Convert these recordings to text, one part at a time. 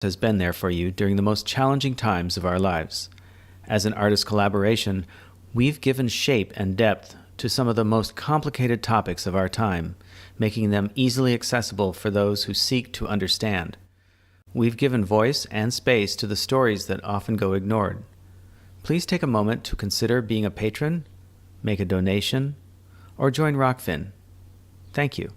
has been there for you during the most challenging times of our lives. As an artist collaboration, we've given shape and depth to some of the most complicated topics of our time, making them easily accessible for those who seek to understand. We've given voice and space to the stories that often go ignored. Please take a moment to consider being a patron, make a donation, or join Rockfin. Thank you.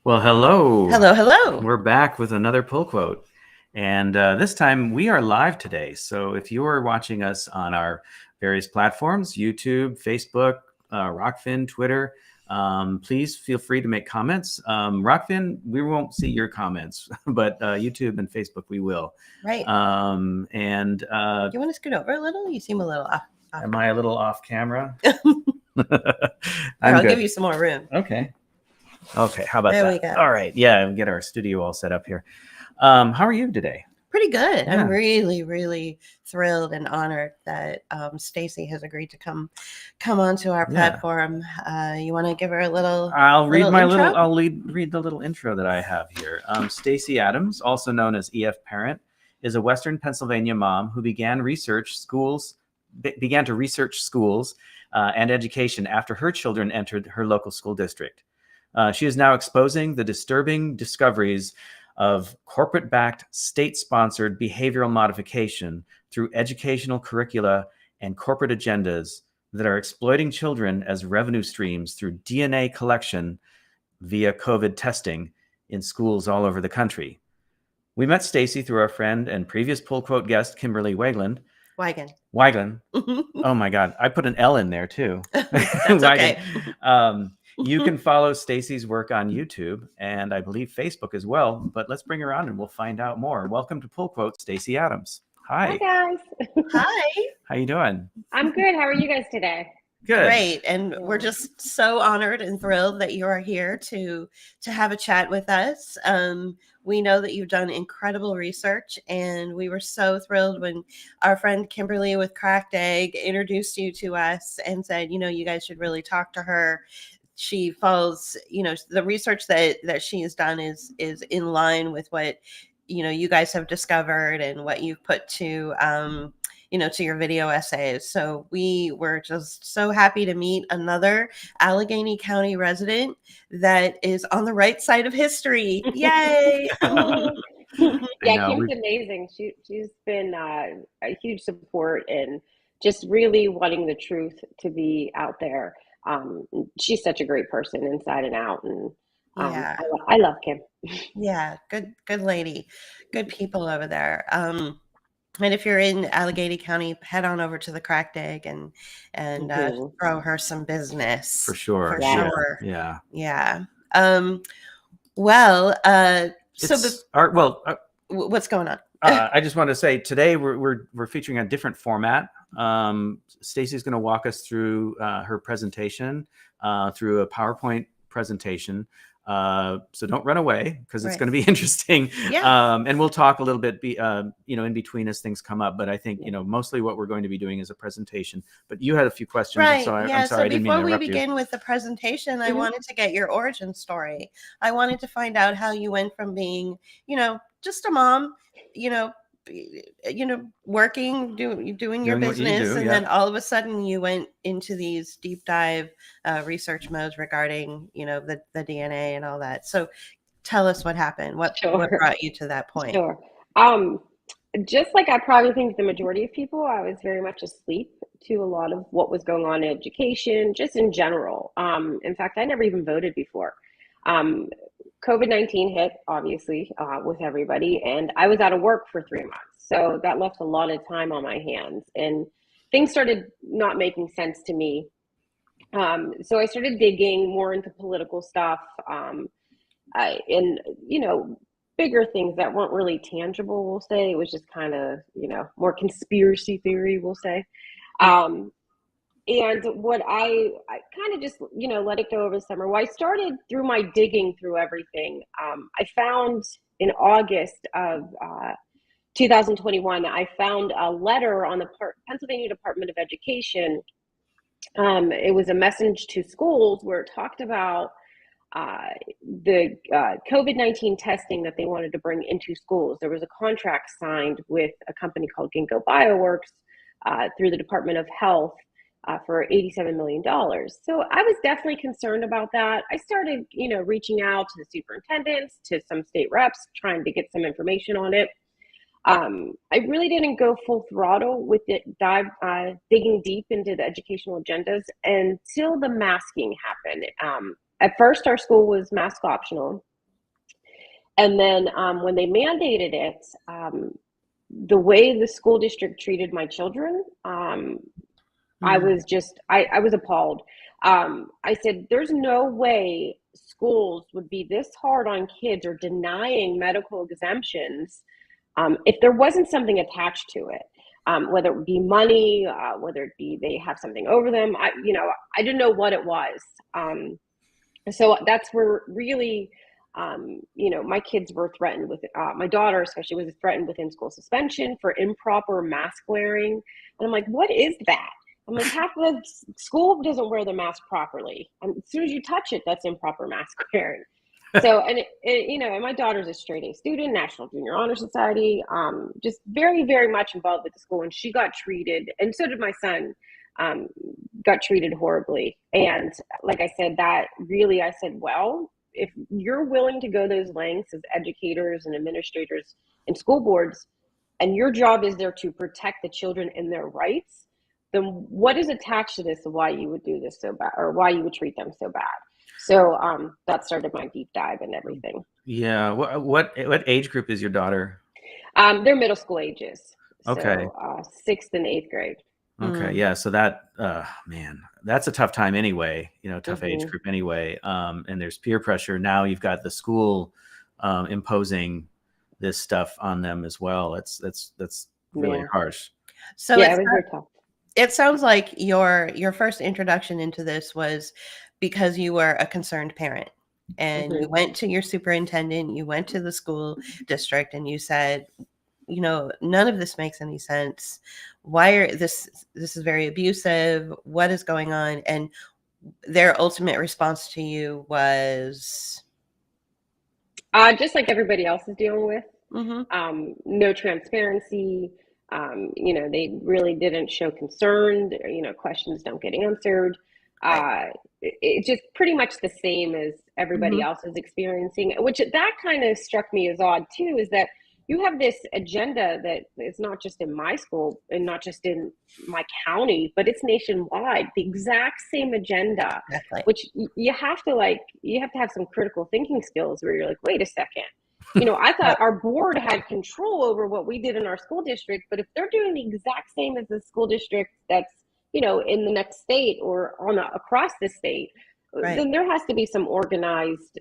Well, hello. Hello. We're back with another pull quote. And this time we are live today. So if you are watching us on our various platforms, YouTube, Facebook, Rockfin, Twitter, please feel free to make comments. Rockfin, we won't see your comments, but YouTube and Facebook, we will. Right. And you want to scoot over a little? You seem a little off. Am I a little off camera? I'll give you some more room. Okay, how about there that? We go. All right, yeah, get our studio all set up here. How are you today? Pretty good. Yeah. I'm really, really thrilled and honored that Stacy has agreed to come onto our platform. You want to give her a little? I'll read read the little intro that I have here. Stacy Adams, also known as EF Parent, is a Western Pennsylvania mom who began to research schools and education after her children entered her local school district. She is now exposing the disturbing discoveries of corporate-backed, state-sponsored behavioral modification through educational curricula and corporate agendas that are exploiting children as revenue streams through DNA collection via COVID testing in schools all over the country. We met Stacy through our friend and previous pull quote guest, Kimberly Wagland. Wagland. Oh my God, I put an L in there too. That's okay. You can follow Stacy's work on YouTube and I believe Facebook as well, but let's bring her on and we'll find out more. Welcome to Pull Quote, Stacy Adams. Hi. Hi, guys. Hi. How you doing? I'm good. How are you guys today? Good. Great. And we're just so honored and thrilled that you are here to have a chat with us. We know that you've done incredible research, and we were so thrilled when our friend Kimberly with Cracked Egg introduced you to us and said, you guys should really talk to her. She follows, the research that she has done is in line with what, you guys have discovered and what you've put to, to your video essays. So we were just so happy to meet another Allegheny County resident that is on the right side of history. Yay! Yeah, Kim's amazing. She's been a huge support and just really wanting the truth to be out there. She's such a great person inside and out, and I love Kim. Yeah, good lady, good people over there. And if you're in Allegheny County, head on over to the Cracked Egg and throw her some business. For sure. Yeah. What's going on? I just want to say today we're featuring a different format. Stacy's going to walk us through her presentation through a PowerPoint presentation. So don't run away because it's going to be interesting. Yeah. And we'll talk a little bit, in between as things come up. But I think, mostly what we're going to be doing is a presentation. But you had a few questions. Right. So I'm sorry. So I didn't mean to before we interrupt begin with the presentation, I wanted to get your origin story. I wanted to find out how you went from being, just a mom, working, doing your business, then all of a sudden you went into these deep dive research modes regarding, the DNA and all that. So tell us what happened. What brought you to that point? Sure. Just like I probably think the majority of people, I was very much asleep to a lot of what was going on in education, just in general. In fact, I never even voted before. COVID-19 hit, obviously, with everybody, and I was out of work for 3 months. So that left a lot of time on my hands, and things started not making sense to me. So I started digging more into political stuff, and bigger things that weren't really tangible, we'll say. It was just kind of, more conspiracy theory, we'll say. Um, and what I kind of just, let it go over the summer. Well, I started through my digging through everything. I found in August of 2021, I found a letter on the Pennsylvania Department of Education. It was a message to schools where it talked about the COVID-19 testing that they wanted to bring into schools. There was a contract signed with a company called Ginkgo Bioworks through the Department of Health for $87 million. So I was definitely concerned about that. I started, reaching out to the superintendents, to some state reps, trying to get some information on it. I really didn't go full throttle with it, digging deep into the educational agendas until the masking happened. At first, our school was mask optional. And then when they mandated it, the way the school district treated my children, I was I was appalled. I said, there's no way schools would be this hard on kids or denying medical exemptions if there wasn't something attached to it, whether it be money, whether it be they have something over them. I didn't know what it was. So that's where really, my kids were threatened with, my daughter especially was threatened with in-school suspension for improper mask wearing. And I'm like, what is that? I'm like, half the school doesn't wear the mask properly. And as soon as you touch it, that's improper mask wearing. So, and and my daughter's a straight A student, National Junior Honor Society, just very, very much involved with the school. And she got treated, and so did my son, got treated horribly. And like I said, I said, well, if you're willing to go those lengths as educators and administrators and school boards, and your job is there to protect the children and their rights, then what is attached to this of why you would do this so bad, or why you would treat them so bad? So that started my deep dive and everything. Yeah. What age group is your daughter? They're middle school ages. Okay. So 6th and 8th grade. Okay. Yeah. So that, man, that's a tough time anyway, tough age group anyway. And there's peer pressure. Now you've got the school imposing this stuff on them as well. That's really harsh. So yeah, it was very tough. It sounds like your first introduction into this was because you were a concerned parent, and you went to your superintendent, you went to the school district, and you said, none of this makes any sense. Why are this is very abusive. What is going on? And their ultimate response to you was just like everybody else is dealing with. No transparency. They really didn't show concern. Questions don't get answered. It's just pretty much the same as everybody else is experiencing, which that kind of struck me as odd too, is that you have this agenda that is not just in my school and not just in my county, but it's nationwide, the exact same agenda, which you have to have some critical thinking skills where you're like, wait a second. I thought our board had control over what we did in our school district, but if they're doing the exact same as the school district that's, in the next state or across the state, then there has to be some organized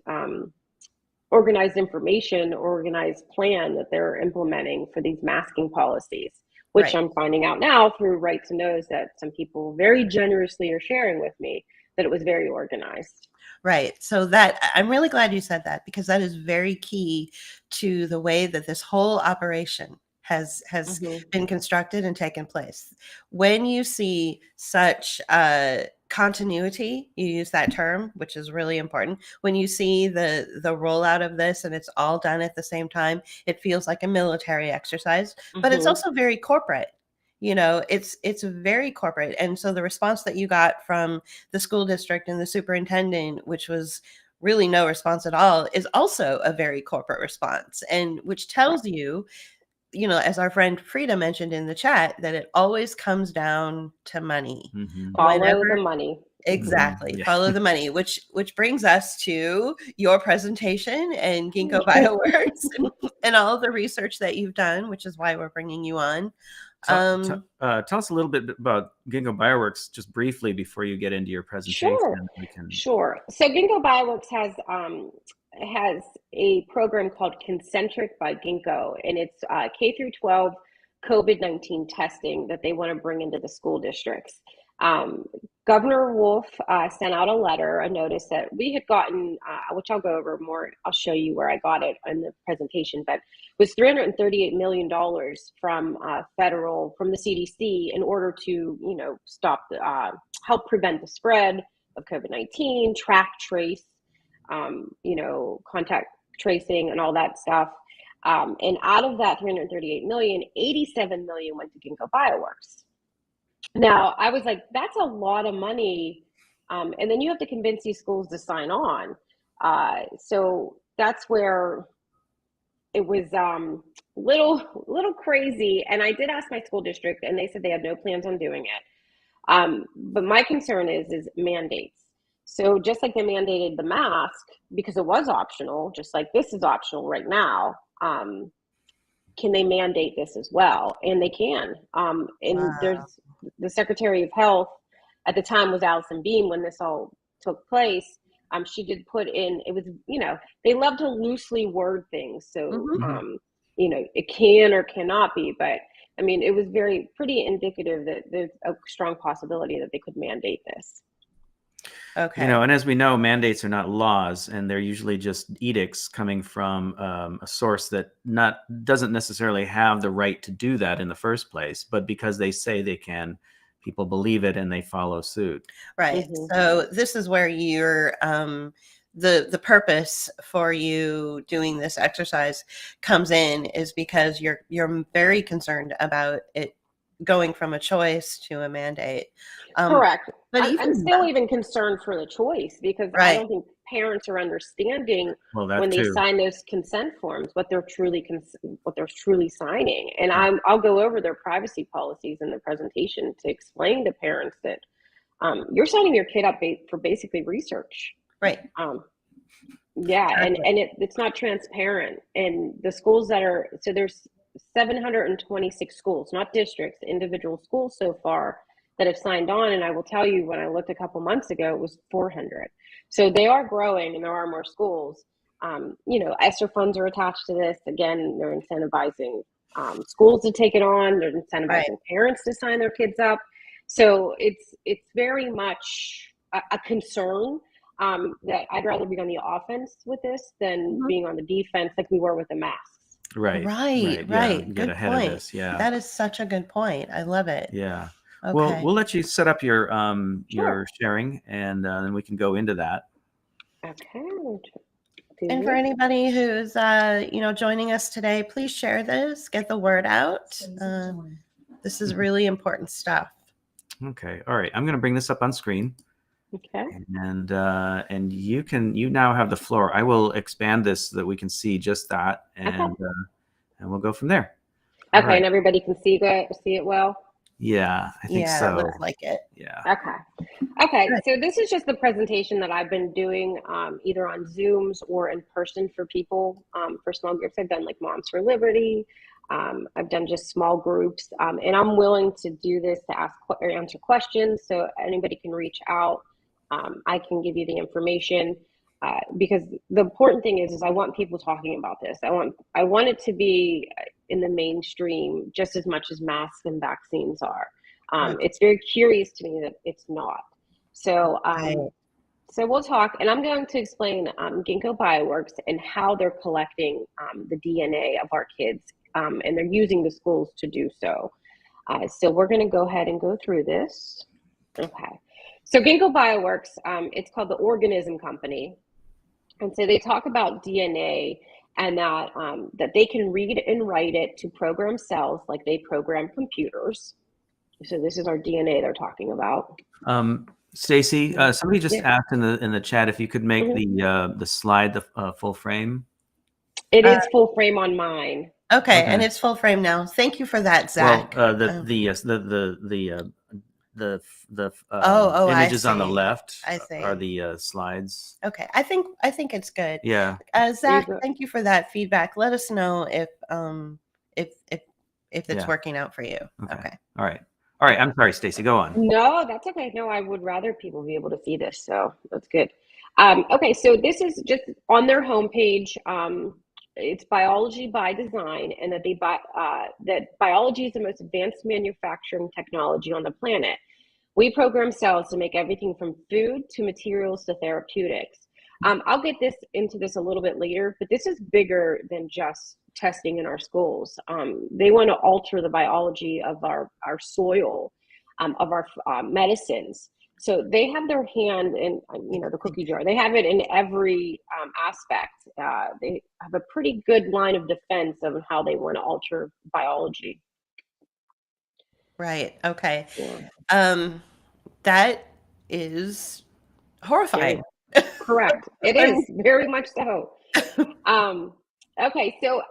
information, organized plan that they're implementing for these masking policies, which I'm finding out now through Right to Knows that some people very generously are sharing with me that it was very organized. Right. So that I'm really glad you said that, because that is very key to the way that this whole operation has been constructed and taken place. When you see such continuity, you use that term, which is really important. When you see the rollout of this and it's all done at the same time, it feels like a military exercise, but it's also very corporate. It's very corporate. And so the response that you got from the school district and the superintendent, which was really no response at all, is also a very corporate response, and which tells you, as our friend Frida mentioned in the chat, that it always comes down to money. Follow the money. Exactly. Follow the money, which brings us to your presentation and Ginkgo Bioworks and all the research that you've done, which is why we're bringing you on. Tell us a little bit about Ginkgo Bioworks, just briefly, before you get into your presentation. Sure. So Ginkgo Bioworks has has a program called Concentric by Ginkgo, and it's K through 12 COVID-19 testing that they want to bring into the school districts. Governor Wolf sent out a notice that we had gotten, which I'll go over more. I'll show you where I got it in the presentation, but it was $338 million from the CDC in order to, stop help prevent the spread of COVID-19, track, trace, contact tracing and all that stuff. And out of that 338 million, 87 million went to Ginkgo Bioworks. Now, I was like, that's a lot of money. And then you have to convince these schools to sign on. So that's where it was little crazy. And I did ask my school district, and they said they had no plans on doing it. But my concern is mandates. So just like they mandated the mask because it was optional, just like this is optional right now, can they mandate this as well? And they can. There's the Secretary of Health at the time was Allison Beam when this all took place. She did put in, it was, they love to loosely word things. So, it can or cannot be, but I mean, it was pretty indicative that there's a strong possibility that they could mandate this. Okay. And as we know, mandates are not laws, and they're usually just edicts coming from a source that doesn't necessarily have the right to do that in the first place. But because they say they can, people believe it and they follow suit. Right. So this is where you're the purpose for you doing this exercise comes in, is because you're very concerned about it going from a choice to a mandate. Correct. But I'm still even concerned for the choice, because I don't think parents are understanding when they sign those consent forms what they're truly signing. And I'll go over their privacy policies in the presentation to explain to parents that you're signing your kid up for basically research. Right. It's not transparent. And the schools there's 726 schools, not districts, individual schools so far that have signed on. And I will tell you, when I looked a couple months ago, it was 400. So they are growing and there are more schools. ESSER funds are attached to this. Again, they're incentivizing schools to take it on. They're incentivizing parents to sign their kids up. So it's very much a concern that I'd rather be on the offense with this than being on the defense like we were with the masks. Right. Yeah, get good ahead point. of this. Yeah, that is such a good point. I love it. Yeah. Okay. Well, we'll let you set up your sharing, and then we can go into that. Okay. And for anybody who's joining us today, please share this, get the word out. This is really important stuff. Okay. All right. I'm going to bring this up on screen. Okay. And you now have the floor. I will expand this so that we can see just that, and we'll go from there. Okay. Right. And everybody can see it well. Yeah, I think so. It looks like it. Yeah. Okay. So this is just the presentation that I've been doing either on Zooms or in person for people, for small groups. I've done like Moms for Liberty. I've done just small groups, and I'm willing to do this to ask or answer questions. So anybody can reach out. I can give you the information because the important thing is I want people talking about this. I want it to be in the mainstream just as much as masks and vaccines are. It's very curious to me that it's not. So so we'll talk, and I'm going to explain Ginkgo Bioworks and how they're collecting the DNA of our kids, and they're using the schools to do so. So we're going to go ahead and go through this. Okay. So Ginkgo Bioworks, it's called the Organism Company. And so they talk about DNA and that they can read and write it to program cells like they program computers. So this is our DNA they're talking about. Stacy, somebody just asked in the chat if you could make the slide the full frame. It is full frame on mine. Okay, and it's full frame now. Thank you for that, Zach. Well, the images on the left are the slides. Okay, I think it's good. Yeah. Zach, thank you for that feedback. Let us know if it's working out for you. Okay. All right. I'm sorry, Stacy. Go on. No, that's okay. No, I would rather people be able to see this, so that's good. Okay, so this is just on their homepage. It's biology by design, and that biology is the most advanced manufacturing technology on the planet. We program cells to make everything from food to materials to therapeutics. I'll get into this a little bit later, but this is bigger than just testing in our schools. They want to alter the biology of our soil, of our medicines. So they have their hand in, the cookie jar. They have it in every aspect. They have a pretty good line of defense of how they want to alter biology. Right. Okay. Yeah. That is horrifying. Correct. It is very much so. Okay. So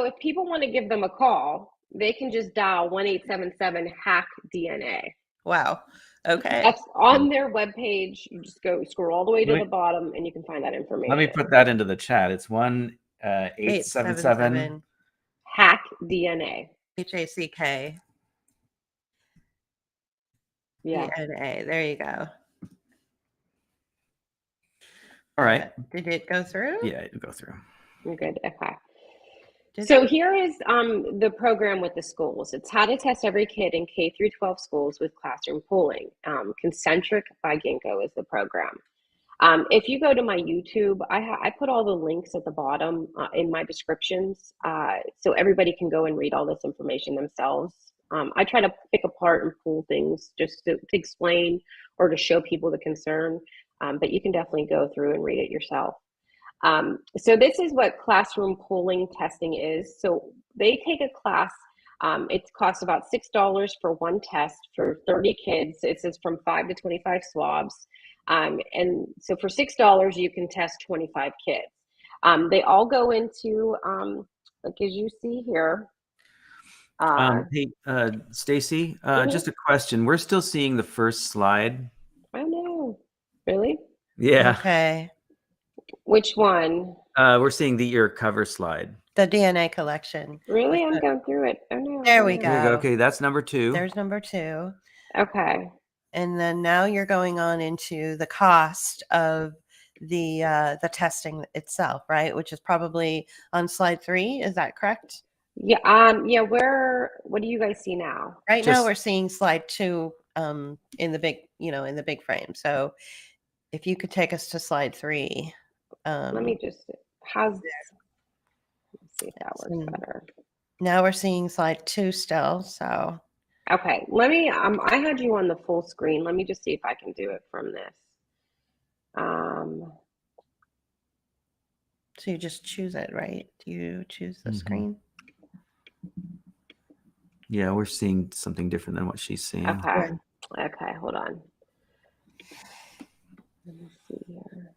if people want to give them a call, they can just dial 1-877-HACK-DNA. Wow. Okay. That's on their webpage. You just scroll all the way to the bottom and you can find that information. Let me put that into the chat. It's 1-877 HACK-DNA. HACK. Yeah. DNA. There you go. All right. Did it go through? Yeah, it'll go through. Good. Okay. So here is the program with the schools. It's how to test every kid in K through 12 schools with classroom polling. Concentric by Ginkgo is the program. If you go to my YouTube, I put all the links at the bottom in my descriptions, so everybody can go and read all this information themselves. I try to pick apart and pull things just to explain or to show people the concern, but you can definitely go through and read it yourself. So this is what classroom polling testing is. So they take a class. It costs about $6 for one test for 30 kids. It says from 5 to 25 swabs. And so for $6, you can test 25 kids. They all go into, like as you see here. Hey, Stacy, just a question. We're still seeing the first slide. I know. Really? Yeah. Okay. Which one? We're seeing your cover slide. The DNA collection. Really? I'm going through it. Oh, no. There we go. There you go. Okay, that's number 2. There's number 2. Okay. And then now you're going on into the cost of the testing itself, right? Which is probably on slide 3. Is that correct? Yeah. Yeah. What do you guys see now? Right now we're seeing slide 2 in the big frame. So if you could take us to slide 3. Let me just let's see if that works better. Now we're seeing slide 2 still. So okay, let me I had you on the full screen. Let me just see if I can do it from this. So you just choose it, right? Do you choose the screen? Yeah, we're seeing something different than what she's seeing. Okay. Okay, hold on. Let me see here.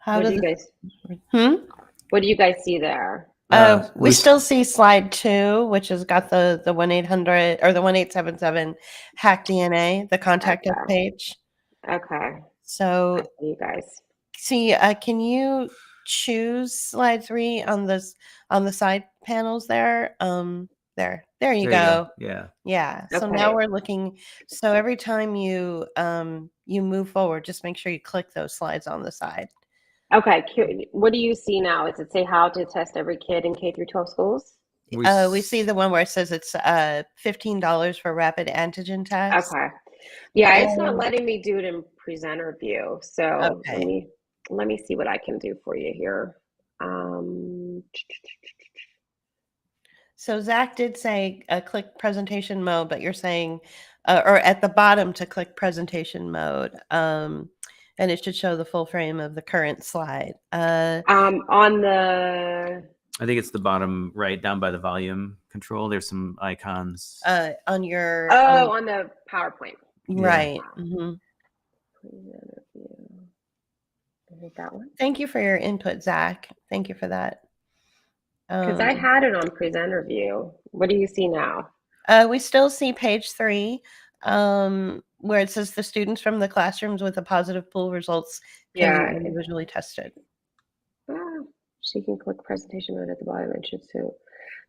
What do you guys see there? We still see slide 2, which has got the 1-800 or the 1-877 hack DNA, the contact us page. Okay. So you guys see, can you choose slide 3 on the side panels there? There you go. Yeah. So now we're looking. So every time you move forward, just make sure you click those slides on the side. Okay. What do you see now? Does it say how to test every kid in K through 12 schools? We see the one where it says it's $15 for rapid antigen test. Okay. Yeah, it's not letting me do it in presenter view. So let me see what I can do for you here. So Zach did say click presentation mode, but you're saying, or at the bottom to click presentation mode. And it should show the full frame of the current slide. On the... I think it's the bottom right down by the volume control. There's some icons. On your... on the PowerPoint. Right. Yeah. I think that one. Thank you for your input, Zach. Thank you for that. Because I had it on presenter view. What do you see now? We still see page 3. Where it says the students from the classrooms with the positive pool results can be individually tested. She can click presentation mode at the bottom and should too.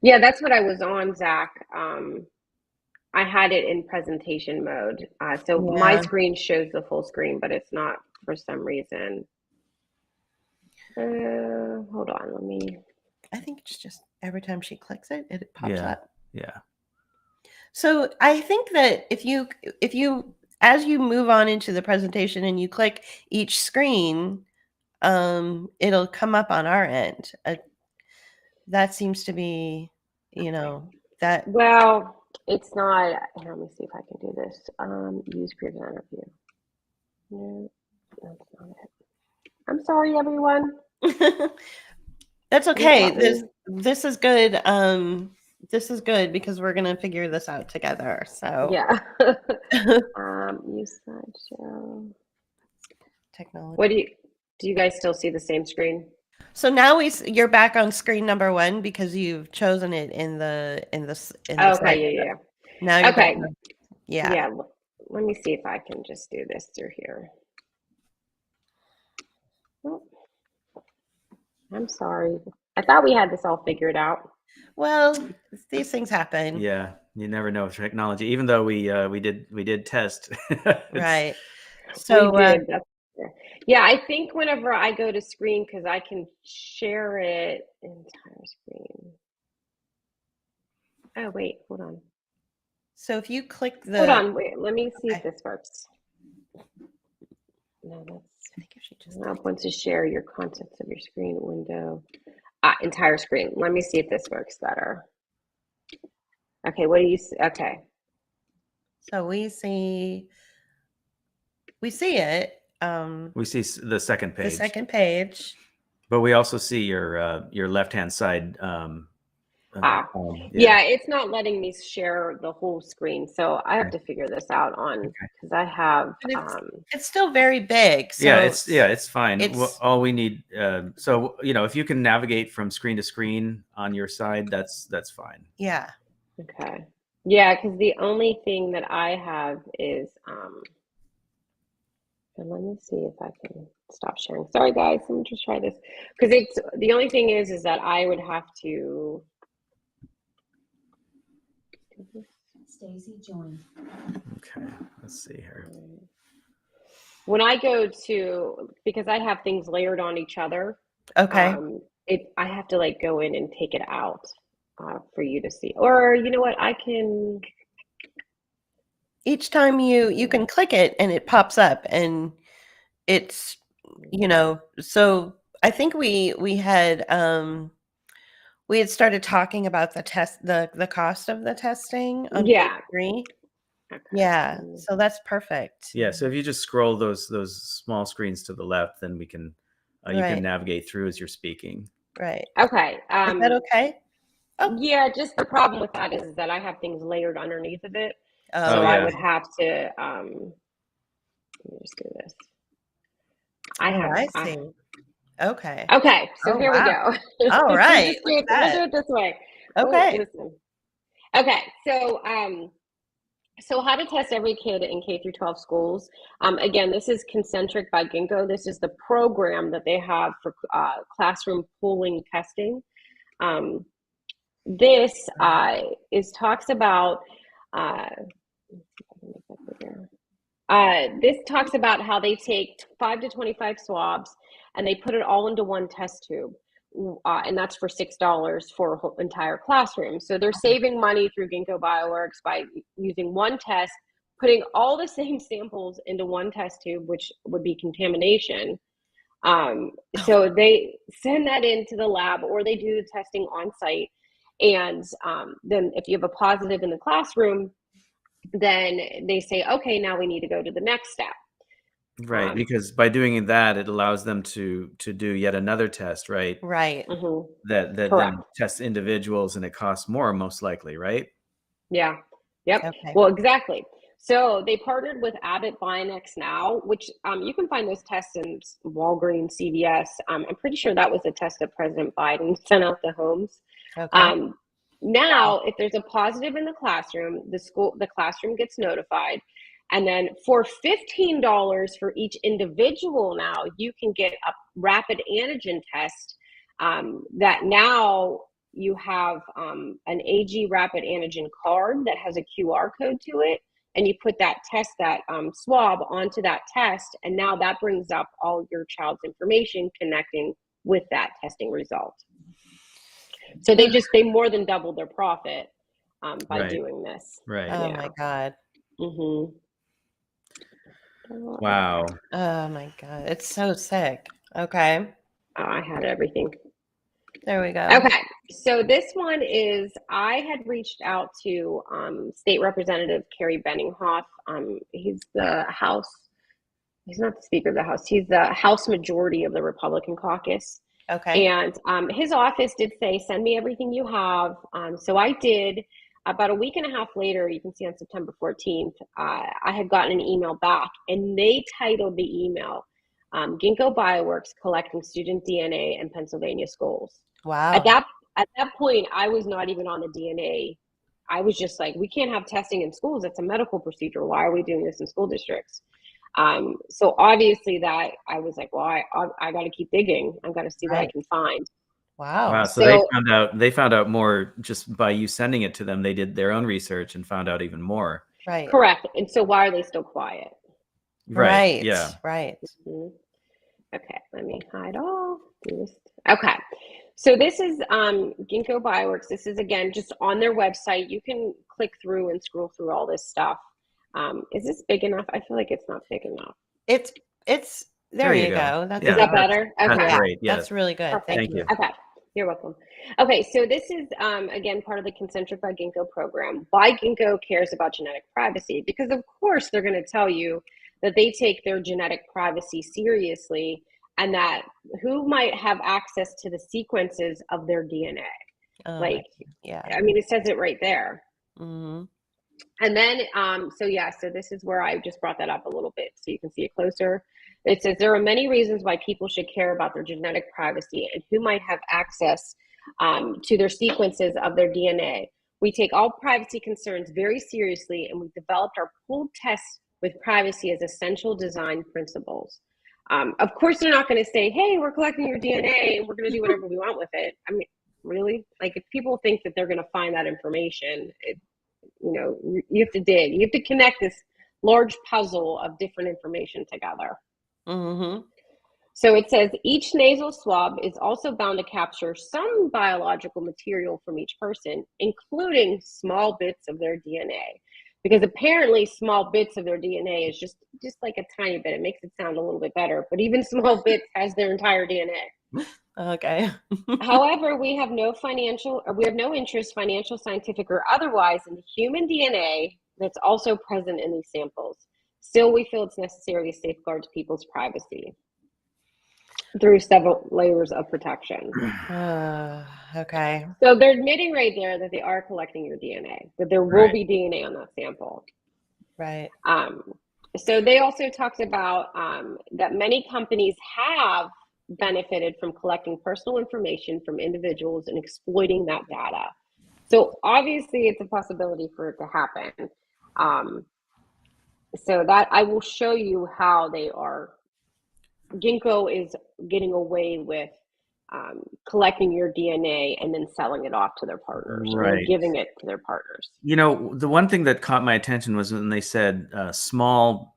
Yeah, that's what I was on, Zach. I had it in presentation mode. So my screen shows the full screen, but it's not for some reason. Hold on, let me. I think it's just every time she clicks it, it pops up. Yeah. So I think that if you as you move on into the presentation and you click each screen, it'll come up on our end. That seems to be, that. Well, it's not. Here, let me see if I can do this. Use presenter view. No, that's not it. I'm sorry, everyone. That's okay. This is good. This is good because we're gonna figure this out together. So yeah. Use slideshow. Technology. What do you guys still see the same screen? So now you're back on screen number 1 because you've chosen it in the Okay, yeah. Now you're okay. Yeah. Let me see if I can just do this through here. Oh, I'm sorry. I thought we had this all figured out. Well, these things happen. Yeah, you never know with technology. Even though we did test. Right. So we did. Yeah, I think whenever I go to screen, because I can share it entire screen. Oh wait, hold on. So if you click the hold on, wait, let me see if this works. No, that's. I think if she just wants to share your contents of your screen window. Entire screen. Let me see if this works better. Okay, what do you see? Okay. So we see it. We see the second page. The second page. But we also see your left-hand side. Yeah, it's not letting me share the whole screen, so I have to figure this out because I have. It's still very big. So it's fine. All we need. So if you can navigate from screen to screen on your side, that's fine. Yeah. Okay. Yeah, because the only thing that I have is and let me see if I can stop sharing. Sorry guys, let me just try this because it's the only thing is that I would have to. Stacy joined. Okay, let's see here. When I go to, because I have things layered on each other. Okay. I have to go in and take it out for you to see. Or you know what? I can. Each time you can click it and it pops up and it's so I think we had started talking about the test, the cost of the testing on page 3. Okay. Yeah, so that's perfect. Yeah, so if you just scroll those small screens to the left, then we can you can navigate through as you're speaking. Right. Okay. Is that okay? Oh. Yeah, just the problem with that is that I have things layered underneath of it. So I would have to let me just do this. I see. Okay. Okay, so here we go. All right. We'll do it this way. Okay. Okay, so how to test every kid in K through 12 schools. Again, this is Concentric by Ginkgo. This is the program that they have for classroom pooling testing. This talks about this talks about how they take 5 to 25 swabs and they put it all into one test tube. And that's for $6 for a whole entire classroom. So they're saving money through Ginkgo Bioworks by using one test, putting all the same samples into one test tube, which would be contamination. So they send that into the lab or they do the testing on site. And then if you have a positive in the classroom, then they say, okay, now we need to go to the next step. Right, because by doing that, it allows them to do yet another test, right? Right. Mm-hmm. That then tests individuals, and it costs more, most likely, right? Yeah. Yep. Okay. Well, exactly. So they partnered with Abbott Bionex Now, which you can find those tests in Walgreens, CVS. I'm pretty sure that was a test that President Biden sent out to homes. Okay. Now, if there's a positive in the classroom, the classroom gets notified. And then for $15 for each individual now, you can get a rapid antigen test that now you have an AG rapid antigen card that has a QR code to it, and you put that swab onto that test, and now that brings up all your child's information connecting with that testing result. So they more than doubled their profit by doing this. Right. Oh my God. Mm-hmm. Wow. Oh my God. It's so sick. Okay. I had everything. There we go. Okay. So this one is, I had reached out to State Representative Kerry Benninghoff. He's not the Speaker of the House. He's the House Majority of the Republican Caucus. Okay. And his office did say, send me everything you have. So I did. About a week and a half later, you can see on September 14th, I had gotten an email back, and they titled the email, Ginkgo Bioworks collecting student DNA in Pennsylvania schools. Wow. At that point, I was not even on the DNA. I was just like, we can't have testing in schools. It's a medical procedure. Why are we doing this in school districts? So obviously that I was like, well, I got to keep digging. I've got to see what I can find. Wow. So they found out more just by you sending it to them. They did their own research and found out even more. Right. Correct. And so why are they still quiet? Right. Yeah. Right. Mm-hmm. Okay. Let me hide all. Do this. Okay. So this is Ginkgo Bioworks. This is, again, just on their website. You can click through and scroll through all this stuff. Is this big enough? I feel like it's not big enough. It's there you go. Is that better? Okay. That's great. Yes. That's really good. Thank you. Okay. You're welcome. Okay, so this is, again, part of the Concentric by Ginkgo program. Why Ginkgo cares about genetic privacy? Because, of course, they're going to tell you that they take their genetic privacy seriously, and that who might have access to the sequences of their DNA. Yeah. I mean, it says it right there. Mm-hmm. And then, so this is where I just brought that up a little bit so you can see it closer. It says there are many reasons why people should care about their genetic privacy and who might have access to their sequences of their DNA. We take all privacy concerns very seriously, and we've developed our pooled tests with privacy as essential design principles. Of course, they're not going to say, hey, we're collecting your DNA and we're going to do whatever we want with it. I mean, really? Like, if people think that they're going to find that information, you have to dig. You have to connect this large puzzle of different information together. Mm-hmm. So it says each nasal swab is also bound to capture some biological material from each person, including small bits of their DNA. Because apparently small bits of their DNA is just like a tiny bit. It makes it sound a little bit better, but even small bits has their entire DNA. Okay. However, we have no interest, financial, scientific, or otherwise, in the human DNA that's also present in these samples. Still, we feel it's necessary to safeguard people's privacy through several layers of protection. Okay. So they're admitting right there that they are collecting your DNA, that there will be DNA on that sample. Right. So they also talked about that many companies have benefited from collecting personal information from individuals and exploiting that data. So obviously it's a possibility for it to happen. So that I will show you how Ginkgo is getting away with collecting your DNA and then selling it off to their partners, and giving it to their partners. The one thing that caught my attention was when they said small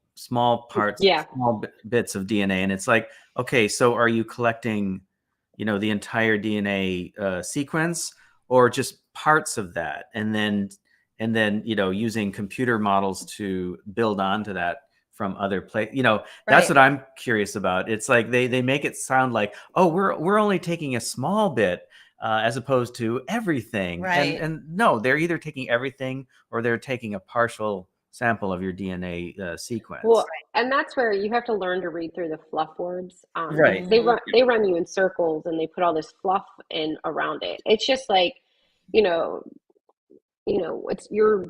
parts, small bits of DNA, and it's like, okay, so are you collecting, the entire DNA sequence, or just parts of that, and then using computer models to build onto that from other places? That's what I'm curious about. It's like they make it sound like, oh, we're only taking a small bit as opposed to everything. Right. And no, they're either taking everything or they're taking a partial sample of your DNA sequence. Well, and that's where you have to learn to read through the fluff words. Right. They run you in circles, and they put all this fluff in around it. It's just like, it's your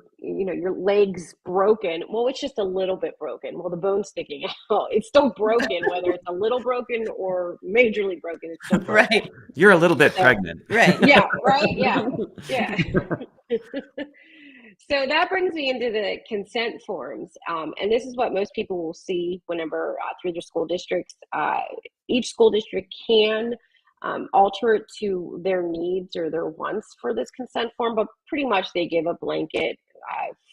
leg's broken. Well, it's just a little bit broken. Well, the bone's sticking out. It's still broken, whether it's a little broken or majorly broken. It's still broken. Right. You're a little bit pregnant. Right. Yeah. Right. Yeah. Yeah. So that brings me into the consent forms. And this is what most people will see whenever through their school districts. Each school district can alter it to their needs or their wants for this consent form, but pretty much they give a blanket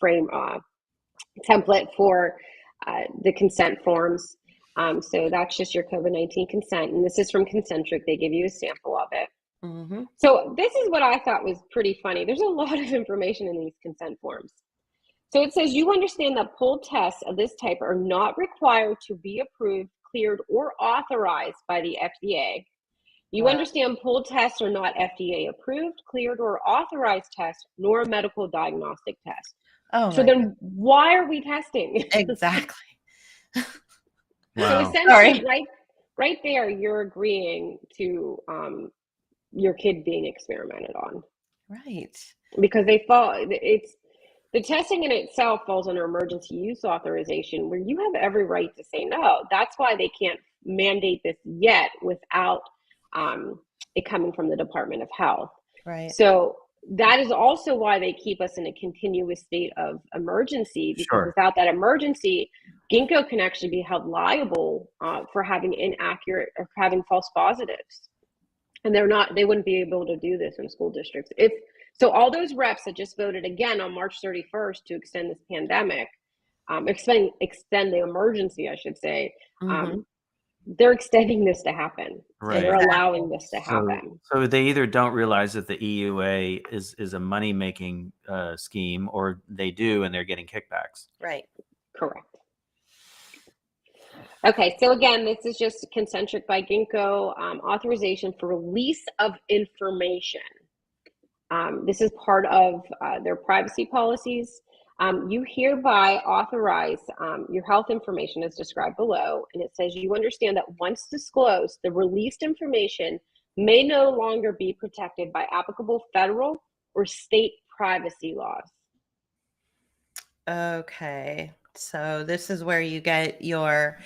frame template for the consent forms. So that's just your COVID-19 consent. And this is from Concentric. They give you a sample of it. Mm-hmm. So this is what I thought was pretty funny. There's a lot of information in these consent forms. So it says, you understand that pooled tests of this type are not required to be approved, cleared, or authorized by the FDA. You understand pooled tests are not FDA approved, cleared, or authorized tests, nor a medical diagnostic test. Oh, so then why are we testing? Exactly. So essentially, right there, you're agreeing to your kid being experimented on. Right. Because the testing in itself falls under emergency use authorization, where you have every right to say no. That's why they can't mandate this yet without it coming from the Department of Health. Right. So that is also why they keep us in a continuous state of emergency, because without that emergency, Ginkgo can actually be held liable for having inaccurate or having false positives. And they wouldn't be able to do this in school districts. So all those reps that just voted again on March 31st to extend this pandemic, extend the emergency, I should say, they're extending this to happen. Right. They're allowing this to happen. So they either don't realize that the EUA is a money-making scheme, or they do and they're getting kickbacks. Right. Correct. Okay, so again, this is just Concentric by Ginkgo, authorization for release of information. This is part of their privacy policies. You hereby authorize your health information as described below, and it says you understand that once disclosed, the released information may no longer be protected by applicable federal or state privacy laws. Okay, so this is where you get your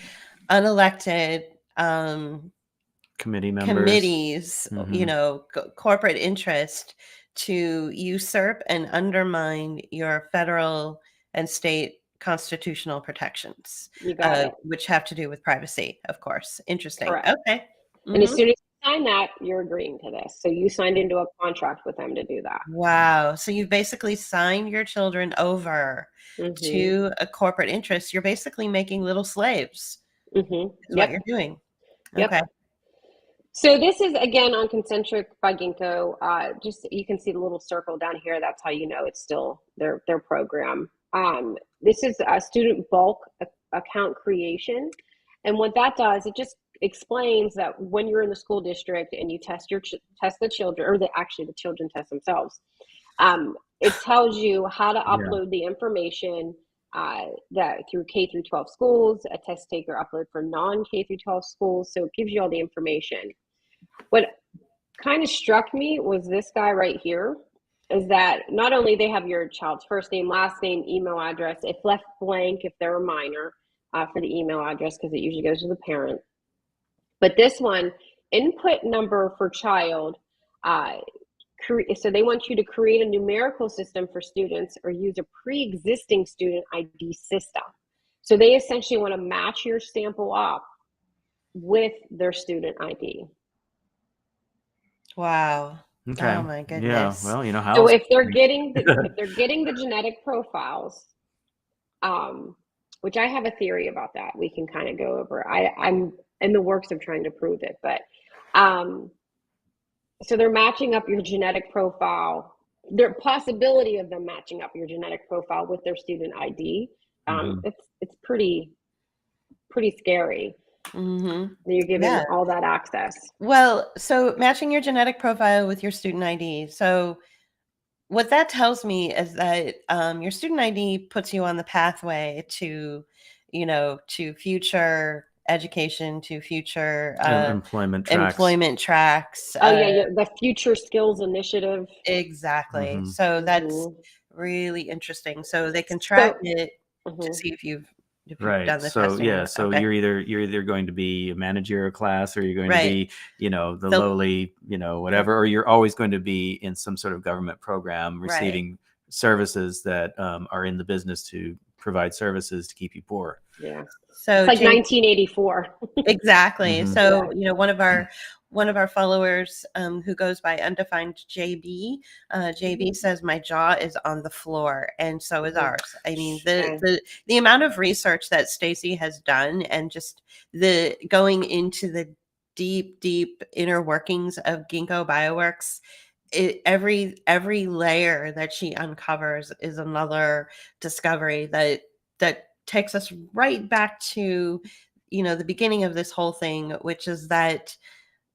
unelected committees, corporate interest to usurp and undermine your federal and state constitutional protections, which have to do with privacy, of course. Interesting. Correct. Okay. And as soon as you sign that, you're agreeing to this. So you signed into a contract with them to do that. Wow. So you've basically signed your children over to a corporate interest. You're basically making little slaves. Is what you're doing. Yep. Okay. So this is, again, on Concentric by Ginkgo. Just you can see the little circle down here. That's how you know it's still their program. This is a student bulk account creation. And what that does, it just explains that when you're in the school district and you test the children, or the children test themselves, it tells you how to upload the information that through K through 12 schools, a test taker upload for non-K through 12 schools. So it gives you all the information. What kind of struck me was this guy right here, is that not only they have your child's first name, last name, email address, if left blank, if they're a minor, for the email address, because it usually goes to the parent. But this one, input number for child, so they want you to create a numerical system for students or use a pre-existing student ID system. So they essentially want to match your sample up with their student ID. Wow. Okay. Oh my goodness. Yeah. Well, how. So if they're getting the genetic profiles, which I have a theory about that, we can kind of go over. I'm in the works of trying to prove it, but so they're matching up your genetic profile. Their possibility of them matching up your genetic profile with their student ID, it's pretty scary. You're giving all that access. Well, so matching your genetic profile with your student ID. So what that tells me is that your student ID puts you on the pathway to, to future education, to future employment tracks. The Future Skills Initiative. Exactly. So that's really interesting. So they can track it to see if you've done the testing. So you're either going to be a managerial class, or you're going to be, the lowly, whatever, or you're always going to be in some sort of government program receiving services that are in the business to provide services to keep you poor. Yeah. So it's like 1984. Exactly. So, one of one of our followers who goes by undefined JB. JB says my jaw is on the floor, and so is ours. I mean, the amount of research that Stacy has done, and just the going into the deep inner workings of Ginkgo Bioworks. Every layer that she uncovers is another discovery that takes us right back to, the beginning of this whole thing, which is that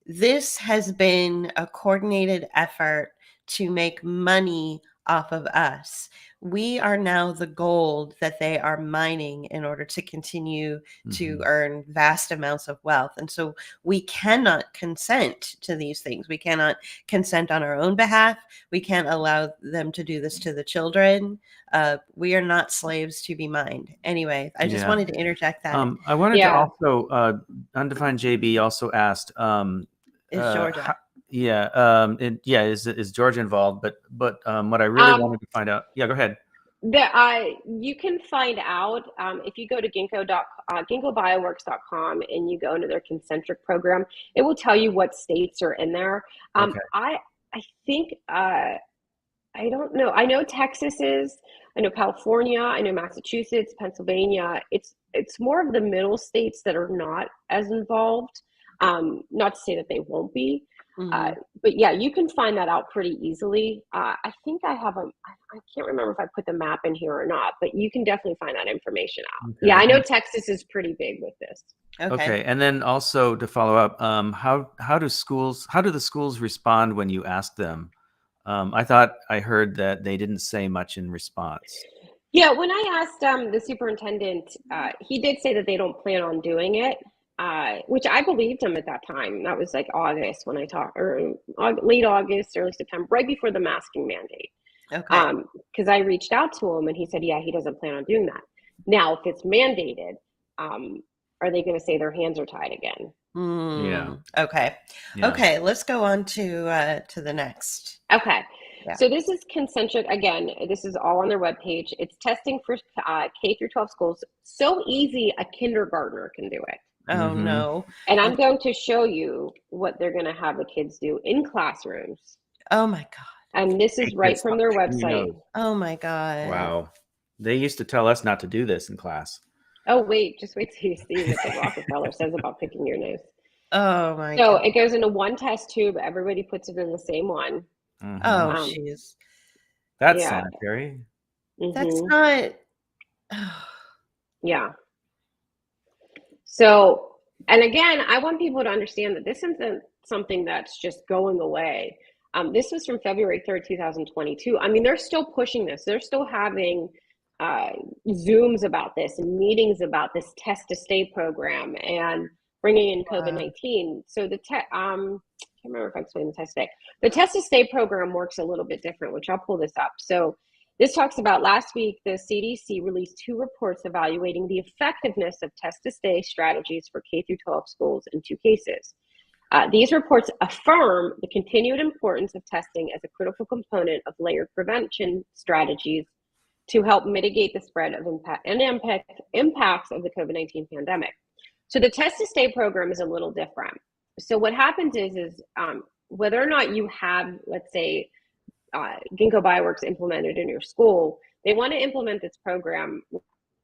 this has been a coordinated effort to make money off of us. We are now the gold that they are mining in order to continue to earn vast amounts of wealth. And so we cannot consent to these things. We cannot consent on our own behalf. We can't allow them to do this to the children. We are not slaves to be mined. Anyway, I just wanted to interject that. I wanted to also, Undefined JB also asked, is Georgia. Is Georgia involved? But what I really wanted to find out. Yeah, go ahead. You can find out if you go to ginkgobioworks.com and you go into their concentric program. It will tell you what states are in there. Okay. I think I don't know. I know Texas is. I know California. I know Massachusetts, Pennsylvania. It's more of the middle states that are not as involved. Not to say that they won't be. But yeah, you can find that out pretty easily. I think I can't remember if I put the map in here or not, but you can definitely find that information out. Okay. Yeah, I know Texas is pretty big with this. Okay. And then also to follow up, how do the schools respond when you ask them? I thought I heard that they didn't say much in response. Yeah, when I asked the superintendent, he did say that they don't plan on doing it. Which I believed him at that time. That was like August when I talked, or late August, early September, right before the masking mandate. Okay. Because I reached out to him and he said, yeah, he doesn't plan on doing that. Now, if it's mandated, are they going to say their hands are tied again? Yeah. Okay. Yeah. Okay. Let's go on to the next. Okay. Yeah. So this is concentric. Again, this is all on their webpage. It's testing for K through 12 schools. So easy, a kindergartner can do it. Oh, no. And I'm going to show you what they're going to have the kids do in classrooms. Oh, my God. And this is right from their website. Oh, my God. Wow. They used to tell us not to do this in class. Oh, wait. Just wait till you see what the Rockefeller says about picking your nose. Oh, my God. So God. it goes into one test tube. Everybody puts it in the same one. Oh, jeez. That's sanitary. That's not. Yeah. So, and again, I want people to understand that this isn't something that's just going away. This was from February 3rd, 2022. I mean, they're still pushing this. They're still having Zooms about this and meetings about this test to stay program and bringing in COVID-19. So I can't remember if I explained the test to stay. The test to stay program works a little bit different, which I'll pull this up. So this talks about last week, the CDC released 2 reports evaluating the effectiveness of test-to-stay strategies for K through 12 schools in 2 cases. These reports affirm the continued importance of testing as a critical component of layered prevention strategies to help mitigate the spread of impacts of the COVID-19 pandemic. So the test-to-stay program is a little different. So what happens is whether or not you have, let's say, Ginkgo Bioworks implemented in your school, they want to implement this program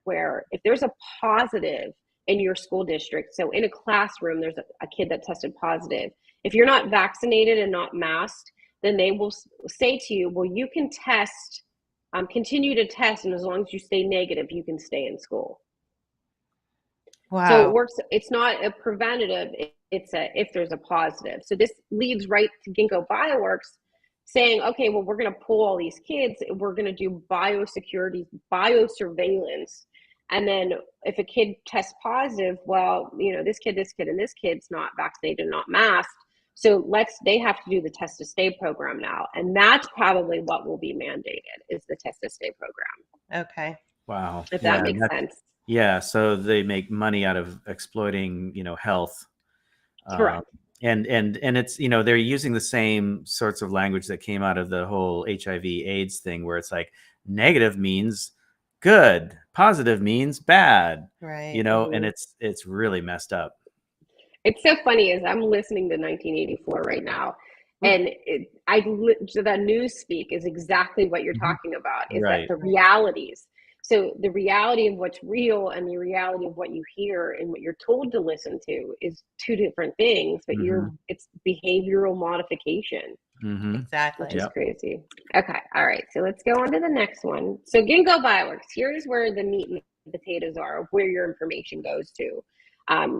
where if there's a positive in your school district, so in a classroom, there's a kid that tested positive. If you're not vaccinated and not masked, then they will say to you, well, you can test, continue to test, and as long as you stay negative, you can stay in school. Wow. So it works. It's not a preventative. It's a if there's a positive. So this leads right to Ginkgo Bioworks saying, okay, well, we're going to pull all these kids. We're going to do biosecurity, biosurveillance. And then if a kid tests positive, well, this kid, and this kid's not vaccinated, not masked. So they have to do the test to stay program now. And that's probably what will be mandated is the test to stay program. Okay. Wow. If that makes sense. Yeah. So they make money out of exploiting, health. Correct. And it's, they're using the same sorts of language that came out of the whole HIV AIDS thing, where it's like negative means good, positive means bad, right? And it's really messed up. It's so funny as I'm listening to 1984 right now, and the news speak is exactly what you're talking about. Is that the realities? So the reality of what's real and the reality of what you hear and what you're told to listen to is two different things. But it's behavioral modification. Exactly. Which is crazy. Okay, all right. So let's go on to the next one. So Ginkgo Bioworks. Here's where the meat and potatoes are, where your information goes to.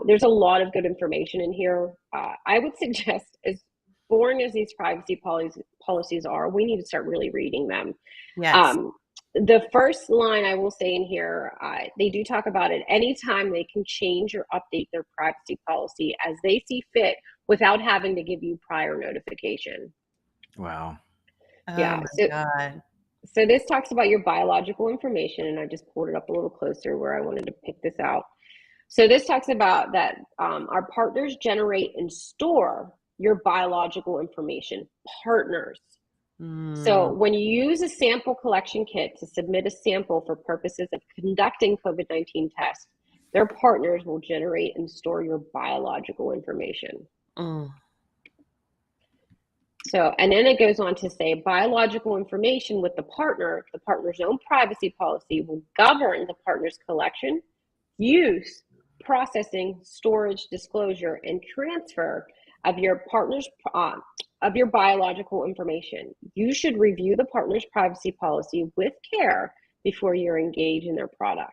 There's a lot of good information in here. I would suggest, as boring as these privacy policies are, we need to start really reading them. Yes. The first line I will say in here, they do talk about it. Anytime they can change or update their privacy policy as they see fit without having to give you prior notification. Wow. Yeah. Oh my God. So this talks about your biological information, and I just pulled it up a little closer where I wanted to pick this out. So this talks about that our partners generate and store your biological information. Partners. So when you use a sample collection kit to submit a sample for purposes of conducting COVID-19 tests, their partners will generate and store your biological information. So, and then it goes on to say biological information with the partner's own privacy policy will govern the partner's collection, use, processing, storage, disclosure, and transfer of your partner's of your biological information. You should review the partner's privacy policy with care before you're engaged in their product.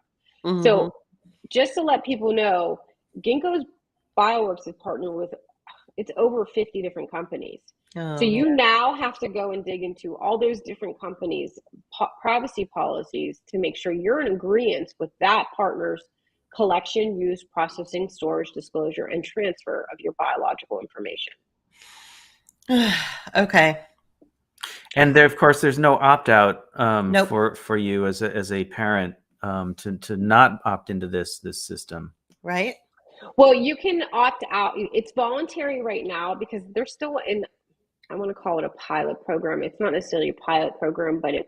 So just to let people know, Ginkgo's Bioworks is partnered with, it's over 50 different companies. So you now have to go and dig into all those different companies' privacy policies to make sure you're in agreement with that partner's collection, use, processing, storage, disclosure, and transfer of your biological information. Okay. And there, of course, there's no opt-out Nope. for you as a parent to not opt into this system. Right. Well, you can opt out. It's voluntary right now because they're still in, I want to call it a pilot program. It's not necessarily a pilot program, but it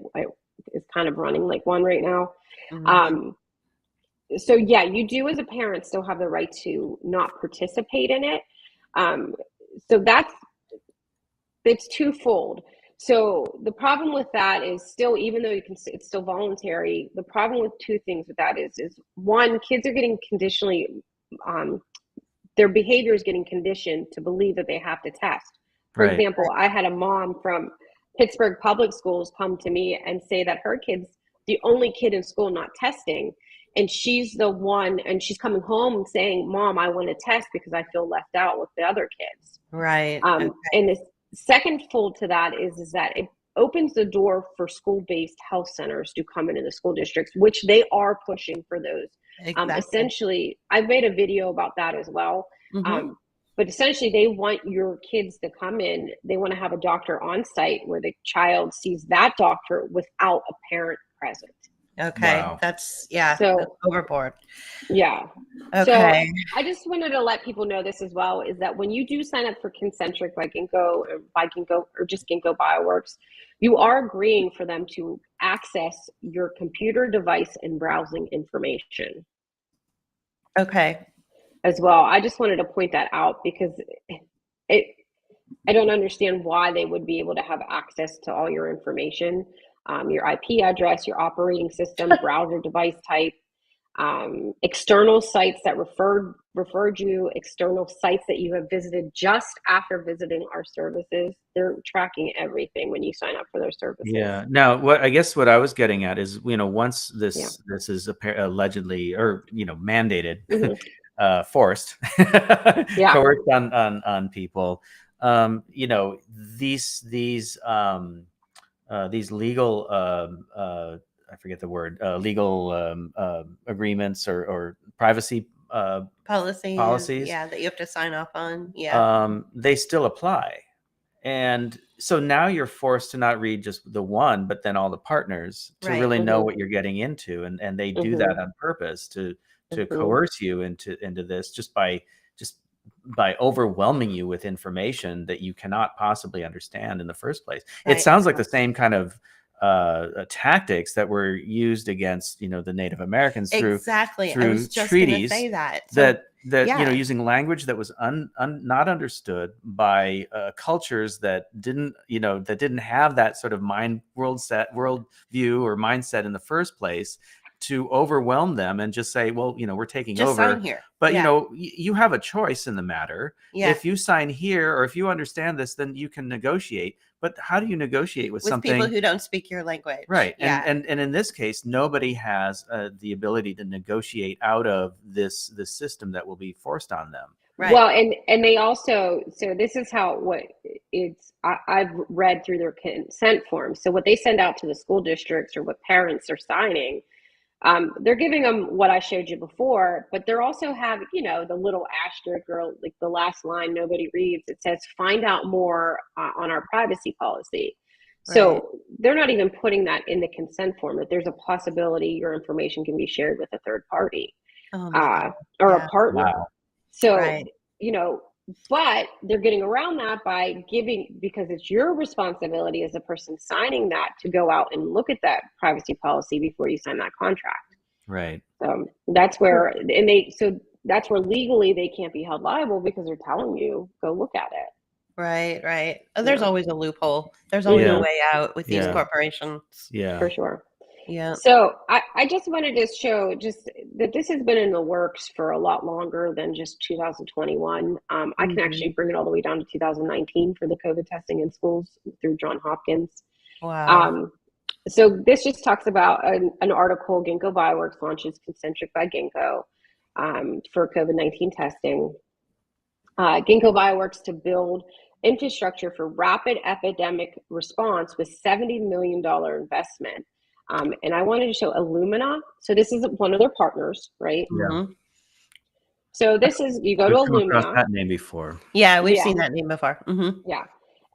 is kind of running like one right now. So yeah, you do as a parent still have the right to not participate in it. So it's twofold. So the problem with that is still, even though it's still voluntary, the problem with two things with that is one, kids are getting conditionally, their behavior is getting conditioned to believe that they have to test. For example, I had a mom from Pittsburgh Public Schools come to me and say that her kid's the only kid in school not testing. And she's the one, and she's coming home saying, Mom, I want to test because I feel left out with the other kids. Right. And the second fold to that is that it opens the door for school-based health centers to come into the school districts, which they are pushing for those. Exactly. Essentially, I've made a video about that as well. But essentially, they want your kids to come in. They want to have a doctor on site where the child sees that doctor without a parent present. Okay. Wow. That's So overboard. Yeah. Okay. So I just wanted to let people know this as well, is that when you do sign up for Concentric by Ginkgo or just Ginkgo Bioworks, you are agreeing for them to access your computer device and browsing information. Okay. As well. I just wanted to point that out because I don't understand why they would be able to have access to all your information, your IP address, your operating system, browser device type, external sites that referred you, external sites that you have visited just after visiting our services. They're tracking everything when you sign up for their services. Yeah. Now, what I was getting at is, once this is allegedly or mandated, forced, coerced on people, these legal I forget the word, legal agreements or privacy policies, that you have to sign off on. They still apply. And so now you're forced to not read just the one, but then all the partners to really know what you're getting into. And they do that on purpose to coerce you into this just by overwhelming you with information that you cannot possibly understand in the first place. Right. It sounds like the same kind of tactics that were used against the Native Americans through I was just treaties gonna say that. that that Yeah. using language that was not understood by cultures that didn't have that sort of world view or mindset in the first place, to overwhelm them and just say, well, we're taking Just over. sign here. But Yeah. you have a choice in the matter. Yeah. If you sign here, or if you understand this, then you can negotiate. But how do you negotiate with something people who don't speak your language? Right. Yeah. And in this case, nobody has the ability to negotiate out of this system that will be forced on them. Right. Well, and they also, so this is how I've read through their consent forms. So what they send out to the school districts, or what parents are signing, they're giving them what I showed you before, but they're also have, the little asterisk, or like the last line nobody reads. It says, find out more on our privacy policy. So they're not even putting that in the consent form, that there's a possibility your information can be shared with a third party or a partner. Wow. So, but they're getting around that by because it's your responsibility as a person signing that to go out and look at that privacy policy before you sign that contract. Right. That's where, that's where legally they can't be held liable, because they're telling you, go look at it. Right. Oh, there's always a loophole. There's always a way out with these corporations. Yeah. For sure. Yeah. So I just wanted to show just that this has been in the works for a lot longer than just 2021. I can actually bring it all the way down to 2019 for the COVID testing in schools through Johns Hopkins. Wow. So this just talks about an article, Ginkgo Bioworks launches Concentric by Ginkgo for COVID-19 testing. Ginkgo Bioworks to build infrastructure for rapid epidemic response with $70 million investment. And I wanted to show Illumina. So this is one of their partners, right? Yeah. So this is, you go to We've come across Illumina. that name before. Yeah, we've seen that name before. Yeah.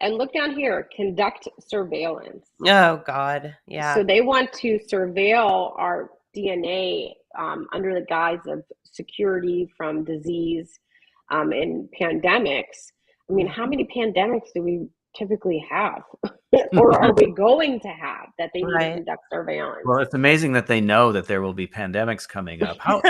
And look down here, conduct surveillance. Oh, God. Yeah. So they want to surveil our DNA under the guise of security from disease and pandemics. I mean, how many pandemics do we typically have? Or are we going to have that they need to conduct surveillance? Well, it's amazing that they know that there will be pandemics coming up. How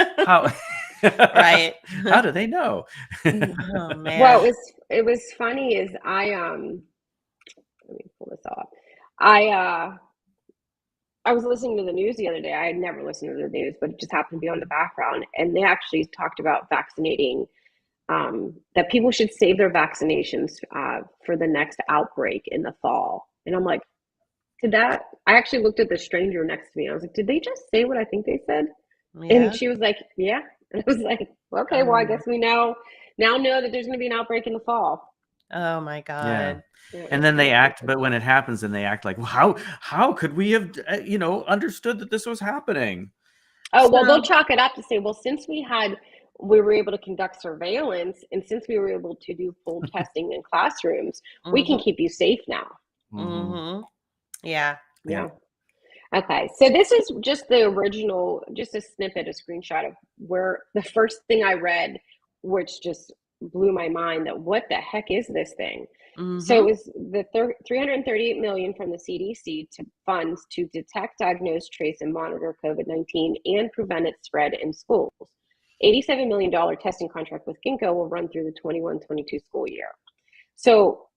Right. How do they know? Oh, man. Well, it was funny is let me pull this off. I was listening to the news the other day. I had never listened to the news, but it just happened to be on the background. And they actually talked about vaccinating, that people should save their vaccinations for the next outbreak in the fall. And I'm like, I actually looked at the stranger next to me. I was like, did they just say what I think they said? Yeah. And she was like, yeah. And I was like, okay, well, I guess we now know that there's going to be an outbreak in the fall. Oh my God. Yeah. And then they act, but when it happens, then they act like, well, how could we have, understood that this was happening? Oh, well, they'll chalk it up to say, well, since we were able to conduct surveillance, and since we were able to do full testing in classrooms, we can keep you safe now. Yeah. Okay, so this is just the original, just a snippet, a screenshot of where the first thing I read, which just blew my mind, that what the heck is this thing? So it was the $338 million from the CDC to funds to detect, diagnose, trace, and monitor COVID-19 and prevent its spread in schools. $87 million testing contract with Ginkgo will run through the 21-22 school year. So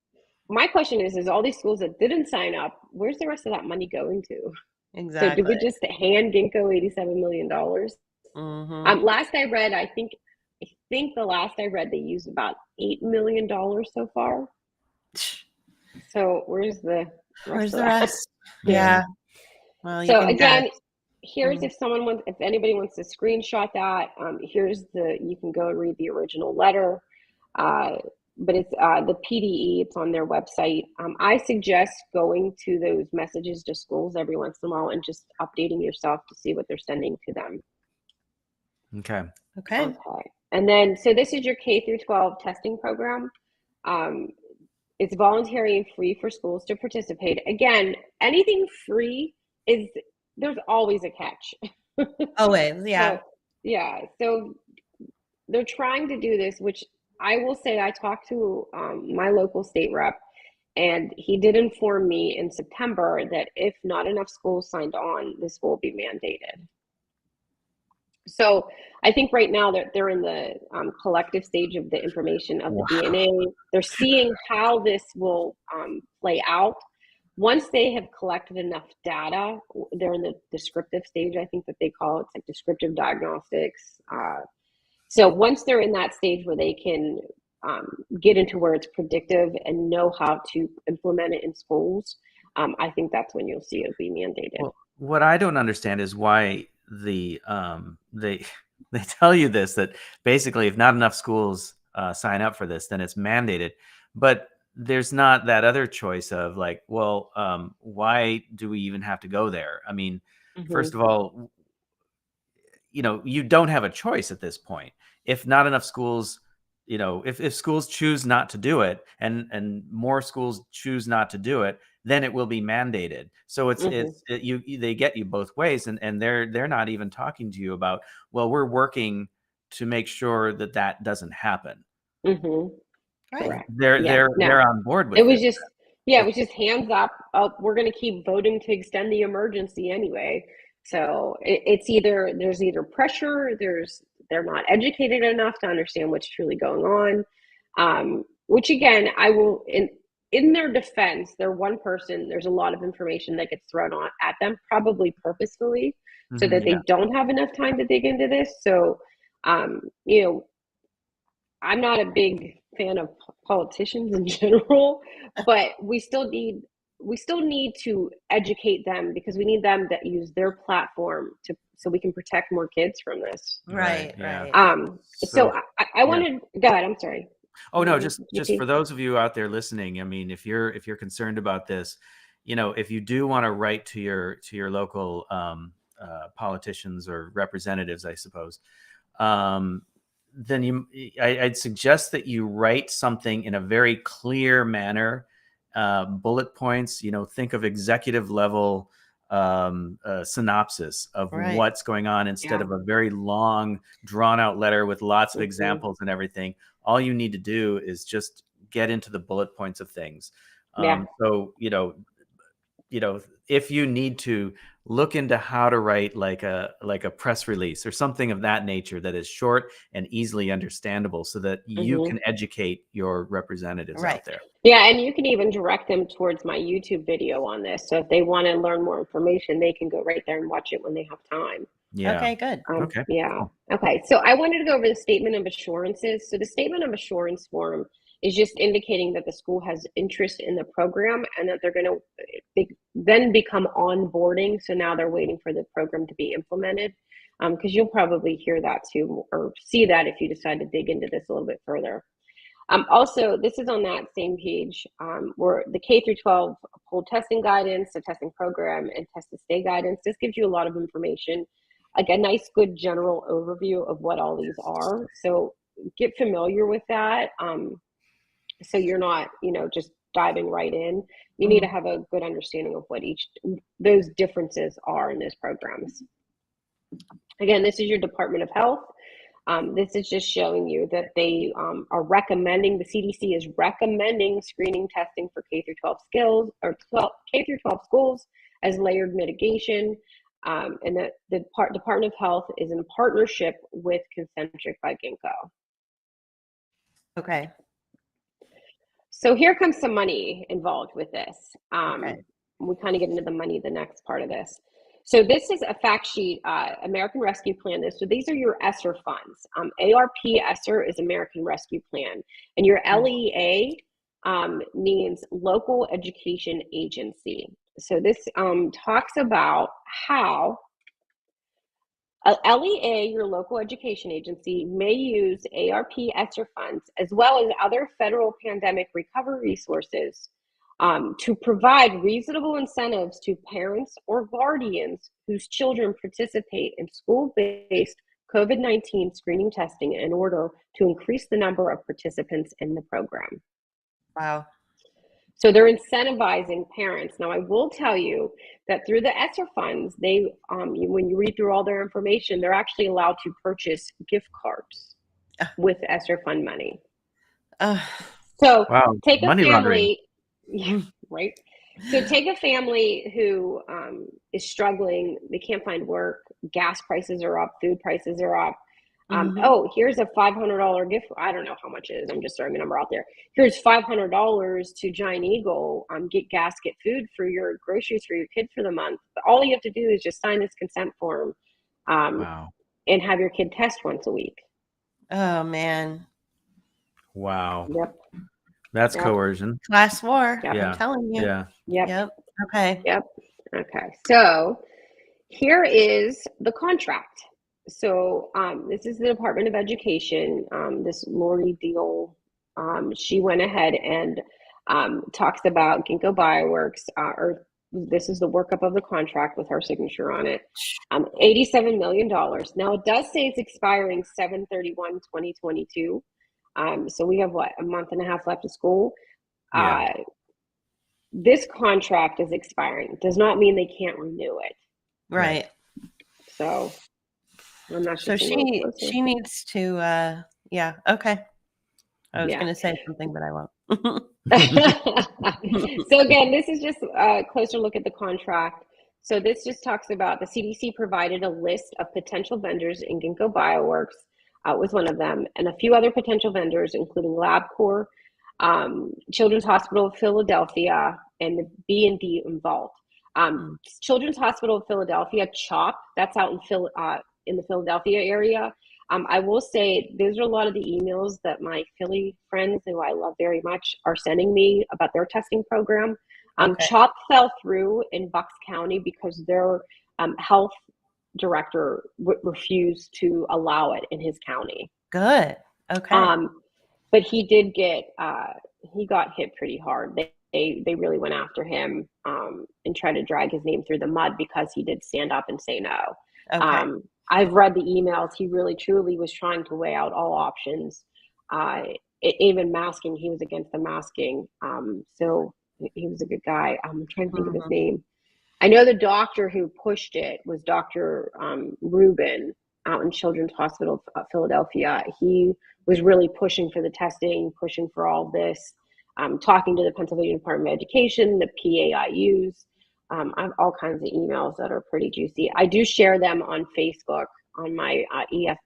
my question is all these schools that didn't sign up, where's the rest of that money going to? Exactly. So did we just hand Ginkgo $87 million? Last I read, I think the last I read, they used about $8 million so far. So where's the rest? Yeah. Well, so again, here's if anybody wants to screenshot that, you can go and read the original letter. But it's the PDE, it's on their website. I suggest going to those messages to schools every once in a while and just updating yourself to see what they're sending to them. Okay. And then, so this is your K through 12 testing program. It's voluntary and free for schools to participate. Again, anything free there's always a catch. Always, yeah. So they're trying to do this, which I will say, I talked to my local state rep, and he did inform me in September that if not enough schools signed on, this will be mandated. So I think right now they're in the collective stage of the information of the DNA. They're seeing how this will play out. Once they have collected enough data, they're in the descriptive stage, I think that they call it. It's like descriptive diagnostics. So once they're in that stage where they can get into where it's predictive and know how to implement it in schools, I think that's when you'll see it be mandated. Well, what I don't understand is why they tell you this, that basically if not enough schools sign up for this, then it's mandated. But there's not that other choice of like, well, why do we even have to go there? I mean, first of all, you don't have a choice at this point. If not enough schools, if schools choose not to do it and more schools choose not to do it, then it will be mandated. So they get you both ways, and they're not even talking to you about, well, we're working to make sure that doesn't happen. Right. They're on board with it. Was just it was just hands up. Oh, we're going to keep voting to extend the emergency anyway. So it's there's either pressure, they're not educated enough to understand what's truly going on. Which again, I will in their defense, they're one person. There's a lot of information that gets thrown at them, probably purposefully, so that they don't have enough time to dig into this. So, I'm not a big fan of politicians in general, but we still need to educate them, because we need them to use their platform so we can protect more kids from this. Right. So I wanted to go ahead. I'm sorry. Oh no, just for those of you out there listening, I mean, if you're concerned about this, if you do want to write to your local politicians or representatives, I suppose, then I'd suggest that you write something in a very clear manner, bullet points. Think of executive level synopsis of what's going on, instead of a very long, drawn out letter with lots of examples and everything. All you need to do is just get into the bullet points of things. So, if you need to look into how to write like a press release or something of that nature that is short and easily understandable, so that you can educate your representatives out there. Yeah, and you can even direct them towards my YouTube video on this. So if they want to learn more information, they can go right there and watch it when they have time. Yeah. Okay, good. Okay. Yeah. Okay. So I wanted to go over the statement of assurances. So the statement of assurance form is just indicating that the school has interest in the program and that they're going to then become onboarding. So now they're waiting for the program to be implemented, because you'll probably hear that too, or see that if you decide to dig into this a little bit further. Also, this is on that same page where the K through 12 poll testing guidance, the testing program, and test to stay guidance. This gives you a lot of information, like a nice, good general overview of what all these are. So get familiar with that. So you're not, just diving right in. You need to have a good understanding of what those differences are in those programs. Again, this is your Department of Health. This is just showing you that they are recommending, the CDC is recommending screening testing for K through 12 skills, or K through 12 schools as layered mitigation. And that the Department of Health is in partnership with Concentric by Ginkgo. Okay. So here comes some money involved with this. We kind of get into the money, the next part of this. So this is a fact sheet, American Rescue Plan. So these are your ESSER funds. ARP ESSER is American Rescue Plan. And your LEA means Local Education Agency. So this talks about how LEA, your local education agency, may use ARP ESSER funds as well as other federal pandemic recovery resources to provide reasonable incentives to parents or guardians whose children participate in school-based COVID-19 screening testing in order to increase the number of participants in the program. Wow. So they're incentivizing parents. Now, I will tell you that through the ESSER funds, they, when you read through all their information, they're actually allowed to purchase gift cards with ESSER fund money. So wow. take Money a family. right? So take a family who is struggling, they can't find work, gas prices are up, food prices are up. Oh, here's a $500 gift. I don't know how much it is. I'm just throwing a number out there. Here's $500 to Giant Eagle. Get gas, get food for your groceries for your kid for the month. But all you have to do is just sign this consent form, Wow. and have your kid test once a week. Oh man. Wow. Yep. That's Yep. coercion. Class war. Yep. I'm telling you. Yeah. Yep. Okay. Yep. Okay. So here is the contract. So this is the Department of Education. This Lori Deal, she went ahead and talks about Ginkgo Bioworks, or this is the workup of the contract with her signature on it. $87 million. Now it does say it's expiring 7/31/2022. So we have a month and a half left of school. Yeah. This contract is expiring. Does not mean they can't renew it. Right. So I'm not So sure. she needs to yeah, okay. I was gonna say something, but I won't. So again, this is just a closer look at the contract. So this just talks about the CDC provided a list of potential vendors in Ginkgo Bioworks, was one of them, and a few other potential vendors, including LabCorp, Children's Hospital of Philadelphia, and the B&D Vault. Children's Hospital of Philadelphia, CHOP, that's out in the Philadelphia area. I will say those are a lot of the emails that my Philly friends, who I love very much, are sending me about their testing program. CHOP fell through in Bucks County because their health director refused to allow it in his county. Good. Okay. But he did he got hit pretty hard. They really went after him and tried to drag his name through the mud because he did stand up and say no. Okay. I've read the emails. He really truly was trying to weigh out all options. Even masking, he was against the masking. So he was a good guy. I'm trying to think of his name. I know the doctor who pushed it was Dr. Rubin out in Children's Hospital of Philadelphia. He was really pushing for the testing, pushing for all this, talking to the Pennsylvania Department of Education, the PAIUs. I have all kinds of emails that are pretty juicy. I do share them on Facebook on my EF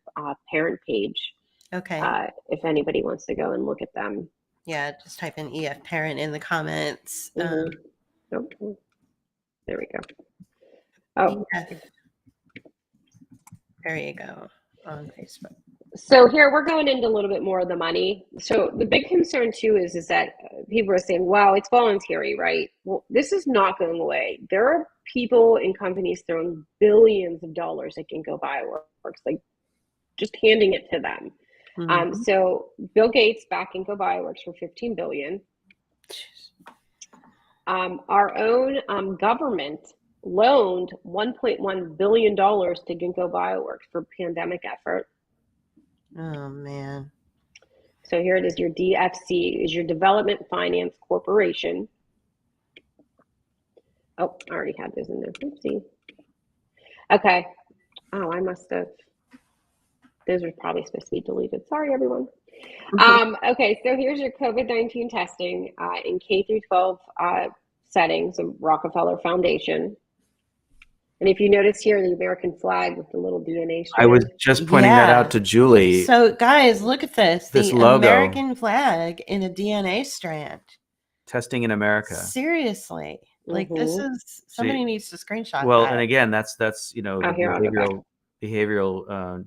parent page. Okay. If anybody wants to go and look at them. Yeah, just type in EF parent in the comments. Okay. There we go. Oh, there you go on Facebook. So here we're going into a little bit more of the money. So the big concern too is that people are saying, wow, it's voluntary, right? Well, this is not going away. There are people and companies throwing billions of dollars at Ginkgo Bioworks, like just handing it to them. So Bill Gates backed Ginkgo Bioworks for $15 billion. Our own government loaned $1.1 billion to Ginkgo Bioworks for pandemic effort. Oh man. So here it is, your DFC is your Development Finance Corporation. Oh, I already had those in there. Oopsie. Okay. Oh, I must have. Those are probably supposed to be deleted. Sorry, everyone. Okay, so here's your COVID-19 testing in K through 12 settings of Rockefeller Foundation. And if you notice here, the American flag with the little DNA strand. I was just pointing that out to Julie. So guys, look at this. This the logo. American flag in a DNA strand. Testing in America. Seriously. Like this is somebody needs to screenshot well, that. and again, that's behavioral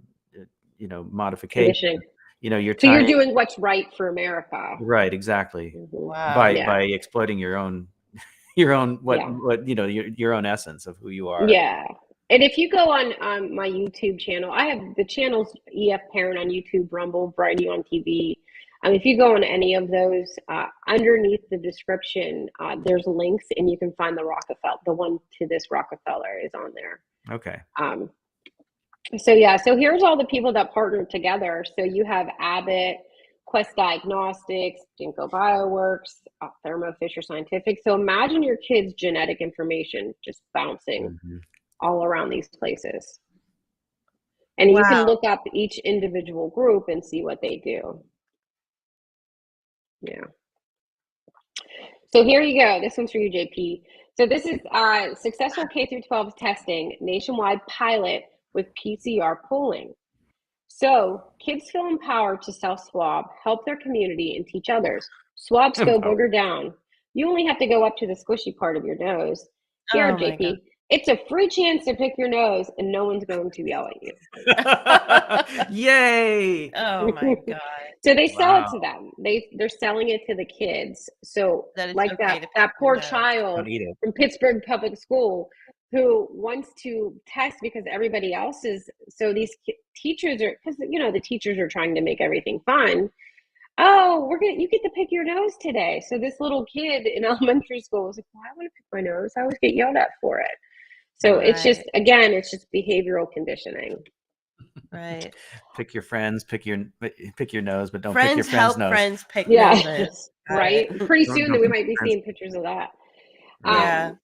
modification. You're doing what's right for America. Right, exactly. Wow. By exploiting your own your own essence of who you are. Yeah. And if you go on my YouTube channel, I have the channels EF Parent on YouTube, Rumble, Brady on TV. If you go on any of those, underneath the description, there's links, and you can find the Rockefeller. The one to this Rockefeller is on there. Okay. So here's all the people that partnered together. So you have Abbott, Quest Diagnostics, Ginkgo Bioworks, Thermo Fisher Scientific. So imagine your kid's genetic information just bouncing all around these places. And you can look up each individual group and see what they do. Yeah. So here you go. This one's for you, JP. So this is successful K through 12 testing nationwide pilot with PCR polling. So kids feel empowered to self-swab, help their community, and teach others. Swabs go booger down. You only have to go up to the squishy part of your nose. Here, Oh my God. JP, it's a free chance to pick your nose, and no one's going to yell at you. Yay! Oh my God. So they sell it Wow. to them. They're selling it to the kids. So That it's like okay to that pick poor your nose. child Don't eat it. from Pittsburgh Public School who wants to test because everybody else is. So these teachers are, because the teachers are trying to make everything fun. Oh, you get to pick your nose today. So this little kid in elementary school was like, well, I want to pick my nose. I always get yelled at for it. So it's just, again, it's just behavioral conditioning. Right. Pick your friends, pick your nose, but don't Friends pick your friend's help nose. friends pick Yeah. noses. Right. Pretty soon that we might be friends. seeing pictures of that. Yeah.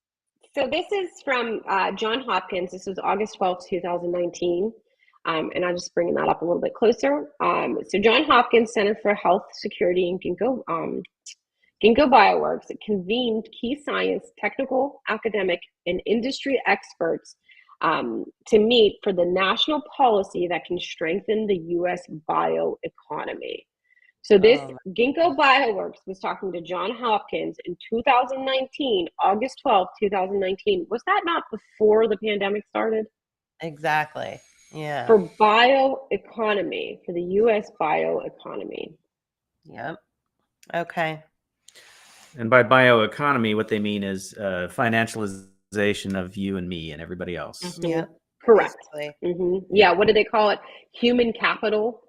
So this is from Johns Hopkins. This was August 12th, 2019. And I'm just bringing that up a little bit closer. So Johns Hopkins Center for Health Security and Ginkgo Bioworks convened key science, technical, academic, and industry experts to meet for the national policy that can strengthen the U.S. bioeconomy. So this Ginkgo Bioworks was talking to Johns Hopkins in 2019, August 12th, 2019. Was that not before the pandemic started? Exactly. Yeah. For bioeconomy, for the U.S. bioeconomy. Yep. Okay. And by bioeconomy, what they mean is financialization of you and me and everybody else. Mm-hmm. Yeah. Correct. Yeah. What do they call it? Human capital.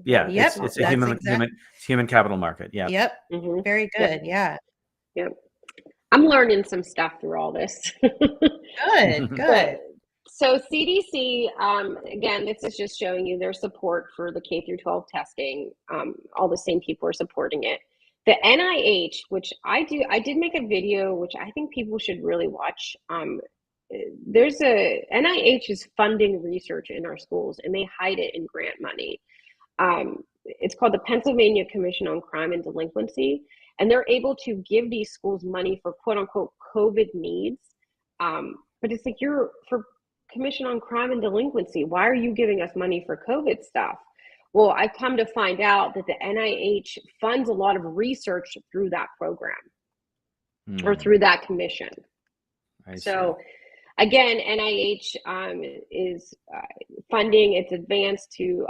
Yeah. Yep. It's a human capital market. Yeah. Yep. Very good. Yep. Yeah. I'm learning some stuff through all this. Good. So CDC, again, this is just showing you their support for the K through 12 testing. All the same people are supporting it. The NIH, which I did make a video, which I think people should really watch. NIH is funding research in our schools, and they hide it in grant money. It's called the Pennsylvania Commission on Crime and Delinquency, and they're able to give these schools money for quote unquote COVID needs. But it's like, you're for Commission on Crime and Delinquency. Why are you giving us money for COVID stuff? Well, I've come to find out that the NIH funds a lot of research through that program or through that commission. So again, NIH is funding its advance to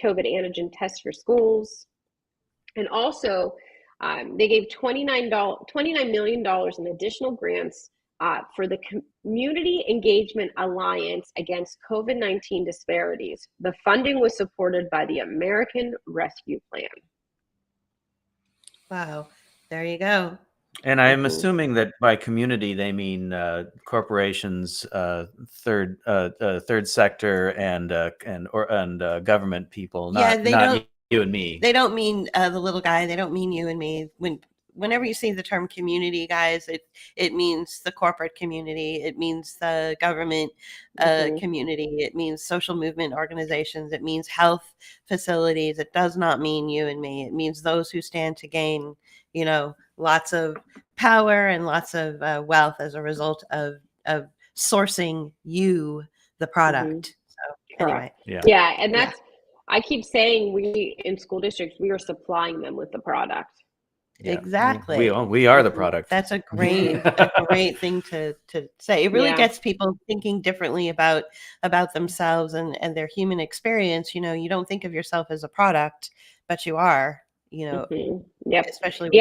COVID antigen tests for schools. And also they gave $29 million in additional grants for the Community Engagement Alliance Against COVID-19 Disparities. The funding was supported by the American Rescue Plan. Wow. There you go. And I'm assuming that by community they mean corporations, third sector, and government people. Not you and me. They don't mean the little guy. They don't mean you and me. Whenever you see the term community, guys, it means the corporate community. It means the government community. It means social movement organizations. It means health facilities. It does not mean you and me. It means those who stand to gain, lots of power and lots of wealth as a result of sourcing you, the product. So anyway. Yeah. And that's, I keep saying, we in school districts, we are supplying them with the product. Yeah. Exactly. We are the product. That's a great thing to say. It really gets people thinking differently about themselves and their human experience. You don't think of yourself as a product, but you are, especially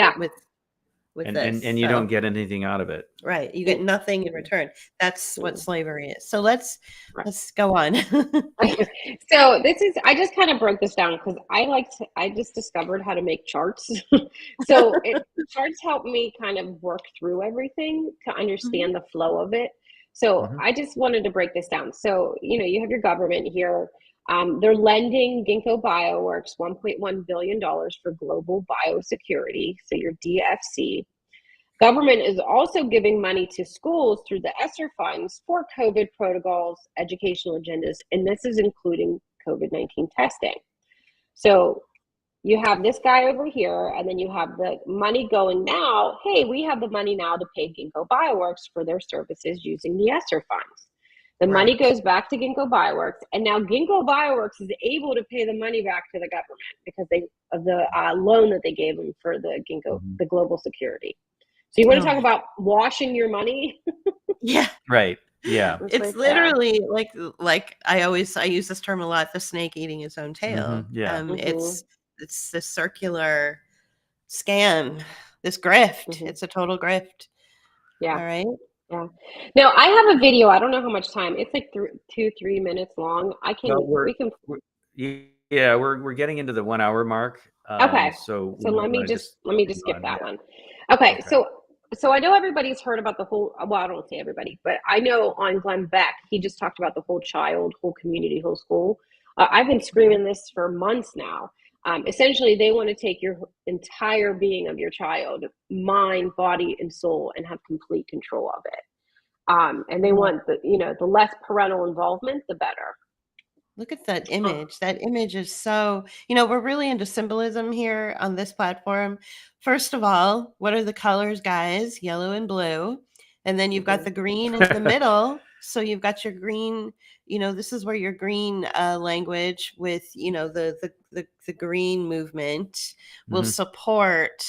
with this. And you don't get anything out of it. Right. You get nothing in return. That's what slavery is. So let's go on. So I just kind of broke this down because I just discovered how to make charts. So charts help me kind of work through everything to understand the flow of it. So I just wanted to break this down. So, you have your government here. They're lending Ginkgo Bioworks $1.1 billion for global biosecurity, so your DFC. Government is also giving money to schools through the ESSER funds for COVID protocols, educational agendas, and this is including COVID-19 testing. So, you have this guy over here, and then you have the money going now. Hey, we have the money now to pay Ginkgo Bioworks for their services using the ESSER funds. The money goes back to Ginkgo Bioworks, and now Ginkgo Bioworks is able to pay the money back to the government because of the loan that they gave them for the Ginkgo, the global security. So you want to talk about washing your money? Yeah. Right. Yeah. It's right literally like I use this term a lot, the snake eating its own tail. Yeah. It's this circular scam, this grift. It's a total grift. Yeah. All right. Yeah. Now I have a video. I don't know how much time. It's like 2-3 minutes long. We're getting into the 1 hour mark. Okay. So let me just skip that one. Okay. So I know everybody's heard about the whole, well, I don't say everybody, but I know on Glenn Beck, he just talked about the whole child, whole community, whole school. I've been screaming this for months now. Essentially, they want to take your entire being of your child, mind, body, and soul, and have complete control of it. And they want the less parental involvement, the better. Look at that image. That image is so, we're really into symbolism here on this platform. First of all, what are the colors, guys? Yellow and blue. And then you've got the green in the middle. So you've got your green, this is where your green language with, the green movement will support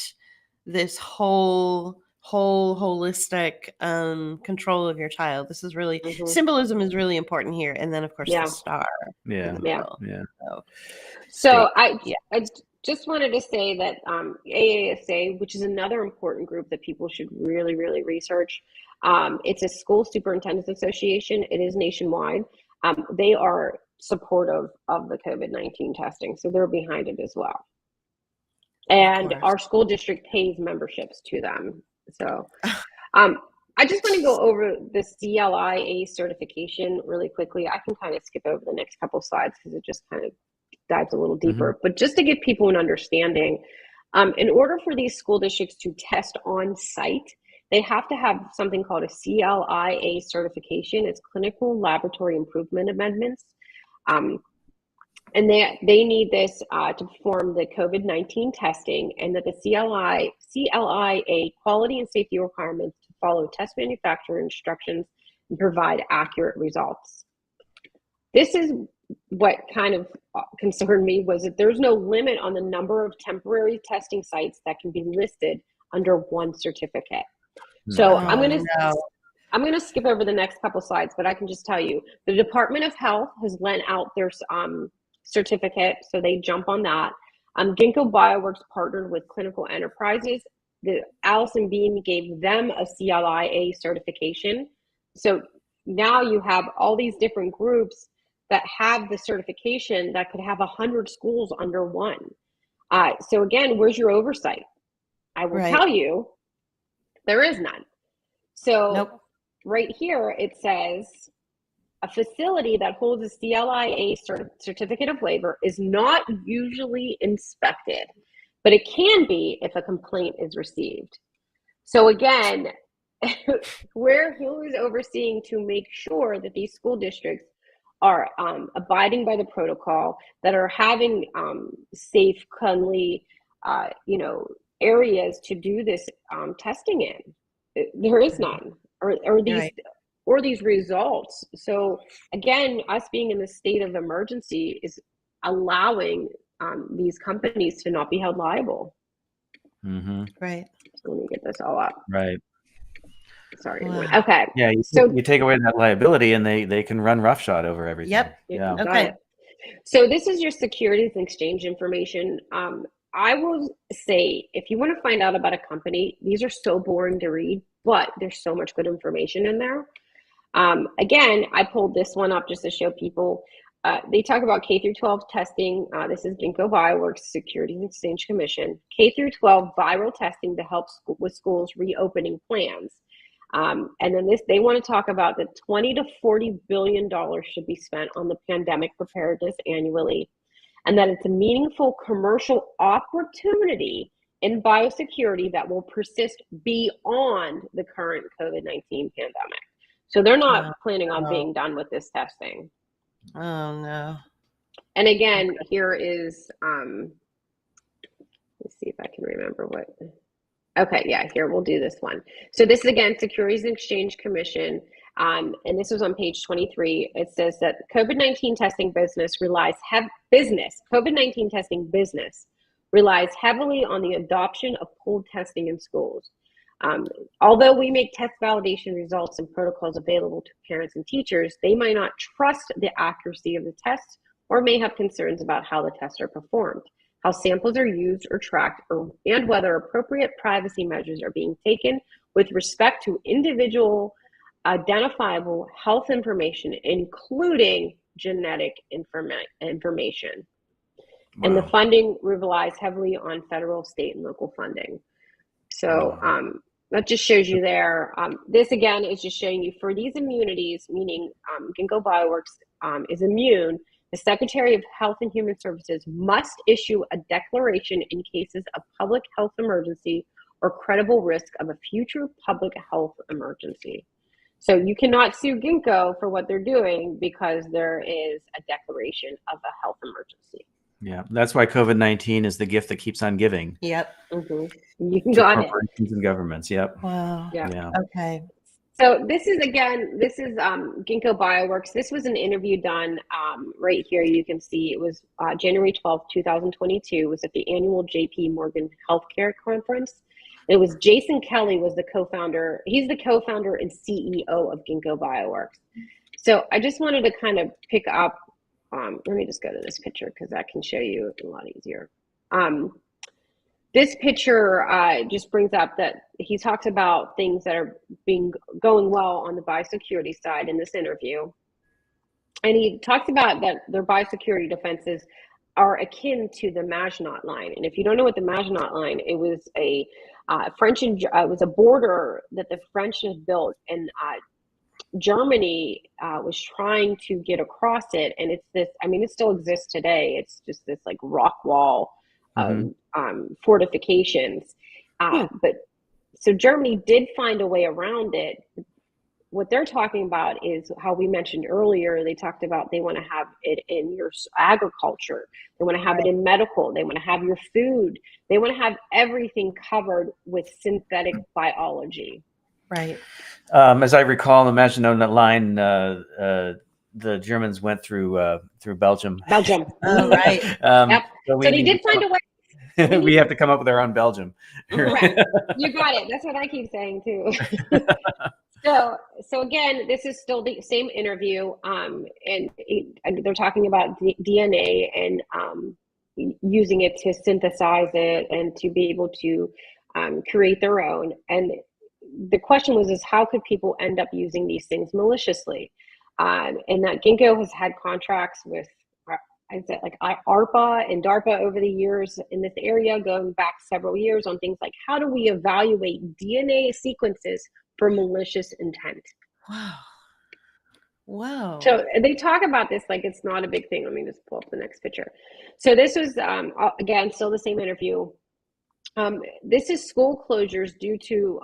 this whole holistic control of your child. This is really symbolism is really important here. And then of course the star. So I just wanted to say that AASA, which is another important group that people should really, really research. It's a school superintendents association. It is nationwide. They are supportive of the COVID-19 testing, so they're behind it as well. And our school district pays memberships to them. So I just want to go over the CLIA certification really quickly. I can kind of skip over the next couple slides because it just kind of dives a little deeper. But just to give people an understanding, in order for these school districts to test on site, they have to have something called a CLIA certification. It's Clinical Laboratory Improvement Amendments. And they need this to perform the COVID-19 testing, and that the CLIA quality and safety requirements to follow test manufacturer instructions and provide accurate results. This is what kind of concerned me, was that there's no limit on the number of temporary testing sites that can be listed under one certificate. So I'm going to skip over the next couple slides, but I can just tell you the Department of Health has lent out their certificate, so they jump on that. Ginkgo Bioworks partnered with Clinical Enterprises. The Allison Beam gave them a CLIA certification. So now you have all these different groups that have the certification that could have 100 schools under one. So again, where's your oversight? I will tell you, there is none. So right here, it says, a facility that holds a CLIA certificate of labor is not usually inspected, but it can be if a complaint is received. So again, who is overseeing to make sure that these school districts are abiding by the protocol, that are having safe, cleanly, areas to do this testing in? There is none, or these results. So again, us being in the state of emergency is allowing these companies to not be held liable. Right. So let me get this all up. Right. Sorry. Wow. Okay. Yeah. You take away that liability, and they can run roughshod over everything. Yep. Yeah. Okay. So this is your Securities and Exchange information. I will say, if you want to find out about a company, these are so boring to read, but there's so much good information in there. Again, I pulled this one up just to show people. They talk about K through 12 testing. This is Ginkgo Bioworks, Securities and Exchange Commission. K through 12 viral testing to help with schools reopening plans. And then they want to talk about that $20 to $40 billion should be spent on the pandemic preparedness annually, and that it's a meaningful commercial opportunity in biosecurity that will persist beyond the current COVID-19 pandemic. So they're not planning on being done with this testing. Oh, no. And again, here is Let's see if I can remember what. Okay, yeah, here, we'll do this one. So this is, again, Securities and Exchange Commission, and this was on page 23. It says that COVID-19 testing business relies heavily on the adoption of pooled testing in schools. Although we make test validation results and protocols available to parents and teachers, they might not trust the accuracy of the tests or may have concerns about how the tests are performed, how samples are used or tracked, and whether appropriate privacy measures are being taken with respect to individual identifiable health information, including genetic information. Wow. And the funding relies heavily on federal, state, and local funding. So that just shows you there. This, again, is just showing you for these immunities, meaning Ginkgo Bioworks is immune, the Secretary of Health and Human Services must issue a declaration in cases of public health emergency or credible risk of a future public health emergency. So you cannot sue Ginkgo for what they're doing because there is a declaration of a health emergency. Yeah, that's why COVID-19 is the gift that keeps on giving. Yep. Mm-hmm. You got it. Corporations and governments. Yep. Wow. Yeah. Okay. So this is Ginkgo Bioworks. This was an interview done right here. You can see it was January 12th, 2022. It was at the annual JP Morgan Healthcare Conference. It was Jason Kelly was the co-founder. He's the co-founder and CEO of Ginkgo Bioworks. So I just wanted to kind of pick up, let me just go to this picture because that can show you a lot easier. This picture just brings up that he talks about things that are going well on the biosecurity side in this interview. And he talks about that their biosecurity defenses are akin to the Maginot Line. And if you don't know what the Maginot Line, it was a it was a border that the French had built, and Germany was trying to get across it. And it's this, I mean, it still exists today. It's just this like rock wall of fortifications. But so Germany did find a way around it. What they're talking about is how we mentioned earlier, they talked about they want to have it in your agriculture. They want to have it in medical. They want to have your food. They want to have everything covered with synthetic biology. Right. As I recall, the Maginot Line, the Germans went through Belgium. Oh, right. Yep. So they did find a way. We have to come up with our own Belgium. Right. You got it. That's what I keep saying too. So again, this is still the same interview, and they're talking about DNA and using it to synthesize it and to be able to create their own. And the question was, how could people end up using these things maliciously? And that Ginkgo has had contracts with, I said, like ARPA and DARPA over the years in this area, going back several years, on things like how do we evaluate DNA sequences for malicious intent. Wow. So they talk about this like it's not a big thing. Let me just pull up the next picture. So this was, again, still the same interview. This is school closures due to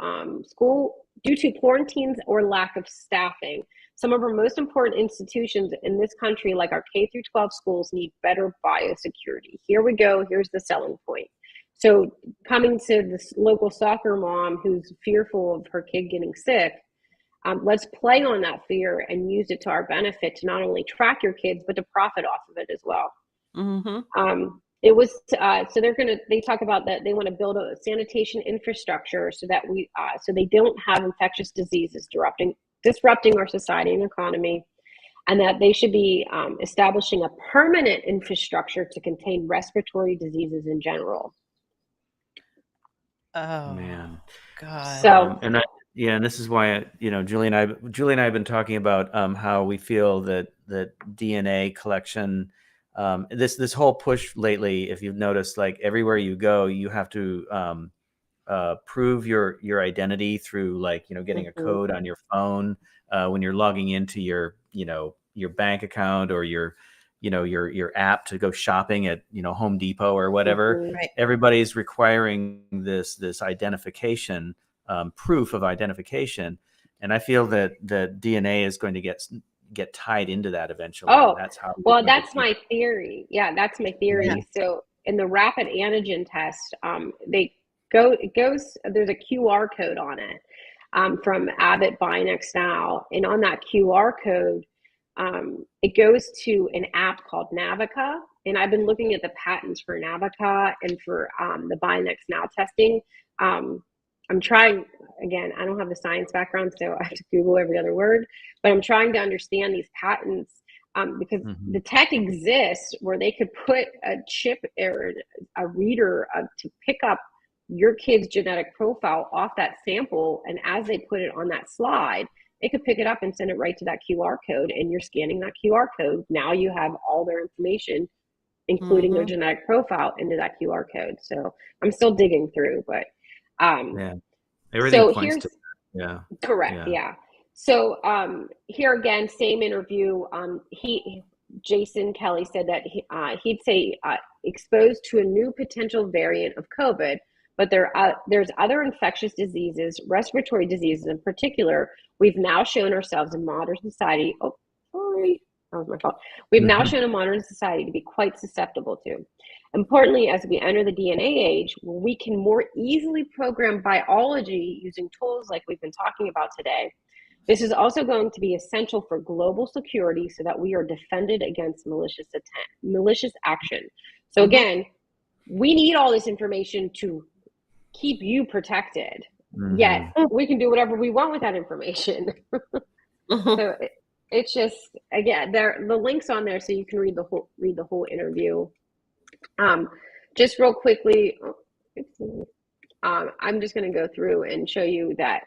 quarantines or lack of staffing. Some of our most important institutions in this country, like our K through 12 schools, need better biosecurity. Here we go. Here's the selling point. So coming to this local soccer mom who's fearful of her kid getting sick, let's play on that fear and use it to our benefit to not only track your kids, but to profit off of it as well. It was, so they talk about that they want to build a sanitation infrastructure so that so they don't have infectious diseases disrupting our society and economy, and that they should be establishing a permanent infrastructure to contain respiratory diseases in general. Oh man, God. So and this is why Julie and I have been talking about how we feel that DNA collection, this whole push lately, if you've noticed, like everywhere you go, you have to prove your identity through getting a code on your phone when you're logging into your bank account or your app to go shopping at Home Depot or whatever. Right. Everybody's requiring this identification, proof of identification, and I feel that the DNA is going to get tied into that eventually. Oh, that's how. Well, that's my theory. Yeah, that's my theory. Yeah. So in the rapid antigen test, there's a QR code on it from Abbott Bionex Now. And on that QR code, it goes to an app called Navica. And I've been looking at the patents for Navica and for the Bionex Now testing. I'm trying, again, I don't have the science background, so I have to Google every other word, but I'm trying to understand these patents because the tech exists where they could put a chip or a reader to pick up your kid's genetic profile off that sample. And as they put it on that slide, they could pick it up and send it right to that QR code. And you're scanning that QR code. Now you have all their information, including their genetic profile, into that QR code. So I'm still digging through, but everything so points to correct. Yeah. So here again, same interview. Jason Kelly said that he'd say exposed to a new potential variant of COVID, but there's other infectious diseases, respiratory diseases in particular. We've now shown ourselves in modern society. Oh, sorry, that was my fault. We've now shown a modern society to be quite susceptible to. Importantly, as we enter the DNA age, we can more easily program biology using tools like we've been talking about today. This is also going to be essential for global security so that we are defended against malicious action. So again, we need all this information to keep you protected. Yet we can do whatever we want with that information. So it's just, again, the link's on there so you can read the whole interview. Just real quickly, I'm just going to go through and show you that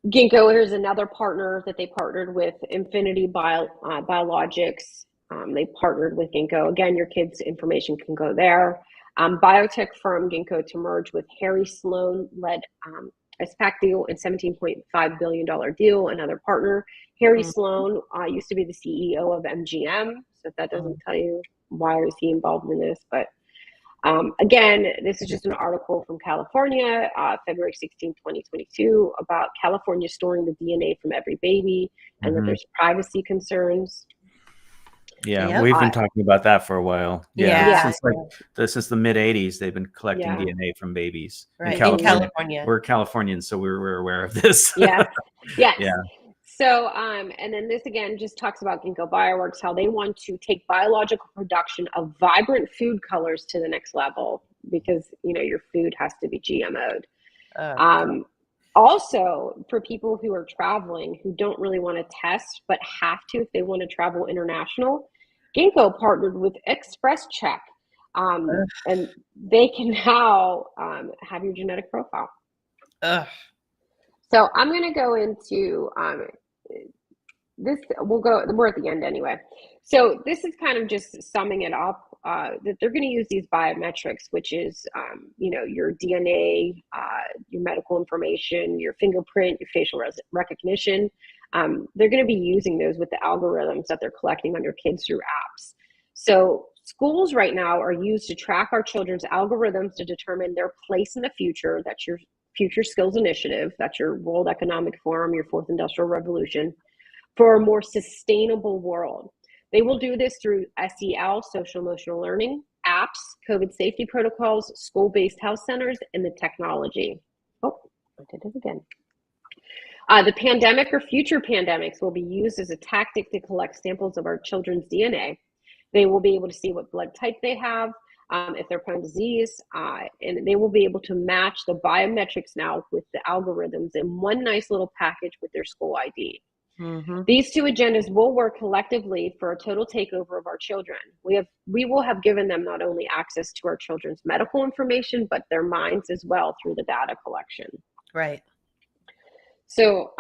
Ginkgo, here's another partner that they partnered with, Infinity Biologics. They partnered with Ginkgo. Again, your kids' information can go there. Biotech firm Ginkgo to merge with Harry Sloan-led a SPAC deal and $17.5 billion deal, another partner. Harry Sloan used to be the CEO of MGM, so if that doesn't tell you why is he involved in this, but again, this is just an article from California, February 16, 2022, about California storing the DNA from every baby and that there's privacy concerns. Yeah, we've been talking about that for a while. Since the mid 80s, they've been collecting DNA from babies in California. We're Californians, so we're aware of this. Yeah. So, and then this again just talks about Ginkgo Bioworks, how they want to take biological production of vibrant food colors to the next level because, your food has to be GMO'd. Also, for people who are traveling, who don't really want to test, but have to if they want to travel international, Ginkgo partnered with Express Check, and they can now have your genetic profile. So I'm going to go into this. We're at the end anyway. So this is kind of just summing it up, that they're going to use these biometrics, which is, your DNA, your medical information, your fingerprint, your facial recognition. They're going to be using those with the algorithms that they're collecting on your kids through apps. So schools right now are used to track our children's algorithms to determine their place in the future. That's your Future Skills Initiative. That's your World Economic Forum, your Fourth Industrial Revolution, for a more sustainable world. They will do this through SEL, social emotional learning, apps, COVID safety protocols, school-based health centers, and the technology. Oh, I did it again. The pandemic or future pandemics will be used as a tactic to collect samples of our children's DNA. They will be able to see what blood type they have, if they're prone to disease, and they will be able to match the biometrics now with the algorithms in one nice little package with their school ID. These two agendas will work collectively for a total takeover of our children. We will have given them not only access to our children's medical information, but their minds as well through the data collection. Right. So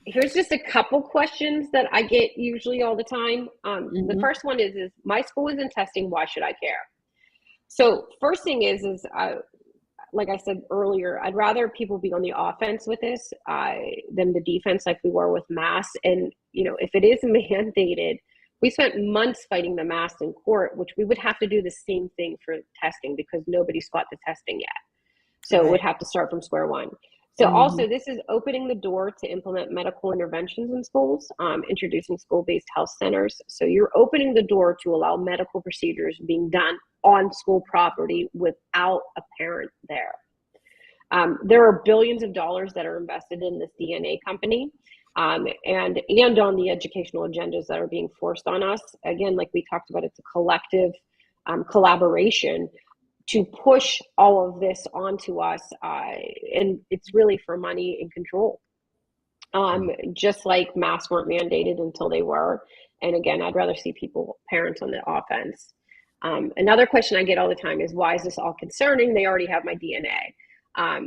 here's just a couple questions that I get usually all the time. The first one is my school isn't testing, why should I care? So first thing is like I said earlier, I'd rather people be on the offense with this than the defense like we were with masks. And, if it is mandated, we spent months fighting the masks in court, which we would have to do the same thing for testing because nobody's got the testing yet. So It would have to start from square one. So also, this is opening the door to implement medical interventions in schools, introducing school-based health centers. So you're opening the door to allow medical procedures being done on school property without a parent there. There are billions of dollars that are invested in this DNA company, and on the educational agendas that are being forced on us. Again, like we talked about, it's a collective collaboration to push all of this onto us, and it's really for money and control. Just like masks weren't mandated until they were. And again, I'd rather see parents on the offense. Another question I get all the time is, why is this all concerning? They already have my DNA.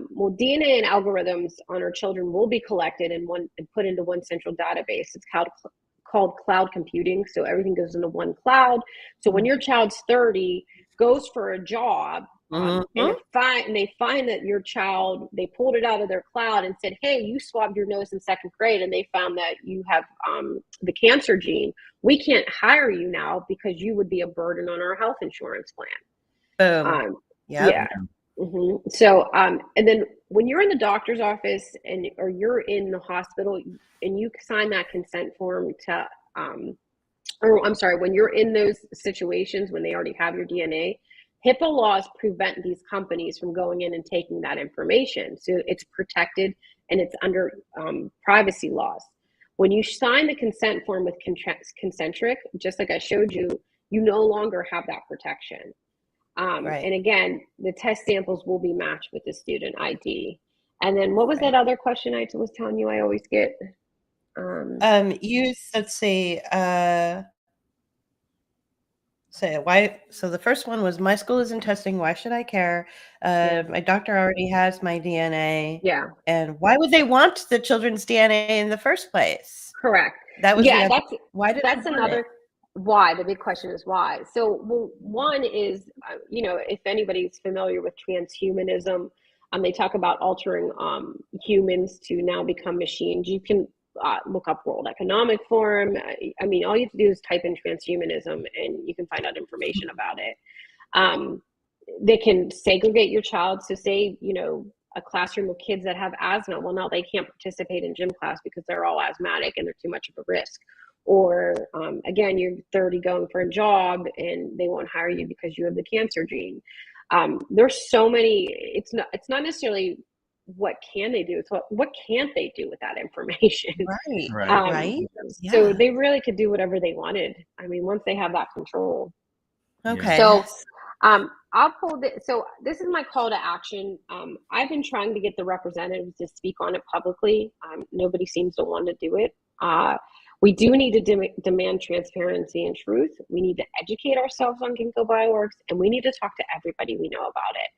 Well, DNA and algorithms on our children will be collected and put into one central database. It's called cloud computing. So everything goes into one cloud. So when your child's 30, goes for a job, and they find that your child, they pulled it out of their cloud and said, hey, you swabbed your nose in 2nd grade and they found that you have the cancer gene. We can't hire you now because you would be a burden on our health insurance plan. Boom. Yeah. So, and then when you're in the doctor's office or you're in the hospital and you sign that consent form to, when you're in those situations when they already have your DNA, HIPAA laws prevent these companies from going in and taking that information. So it's protected and it's under privacy laws. When you sign the consent form with Concentric, just like I showed you, you no longer have that protection. Right. And again, the test samples will be matched with the student ID. And then what was that other question I was telling you I always get? Let's see. Why? So the first one was, my school isn't testing. Why should I care? My doctor already has my DNA. Yeah. And why would they want the children's DNA in the first place? Correct. That was that's another. Why? The big question is why. So, well, one is, if anybody's familiar with transhumanism, they talk about altering humans to now become machines. You can look up World Economic Forum. I mean, all you have to do is type in transhumanism and you can find out information about it. They can segregate your child. So say, a classroom of kids that have asthma, well, now they can't participate in gym class because they're all asthmatic and they're too much of a risk. Or again, you're 30 going for a job and they won't hire you because you have the cancer gene. There's so many, it's not necessarily what can they do, it's what can't they do with that information. Right. So they really could do whatever they wanted. I mean, once they have that control. Okay. So I'll pull this. So this is my call to action. I've been trying to get the representatives to speak on it publicly. Nobody seems to want to do it. We do need to demand transparency and truth. We need to educate ourselves on Ginkgo Bioworks, and we need to talk to everybody we know about it.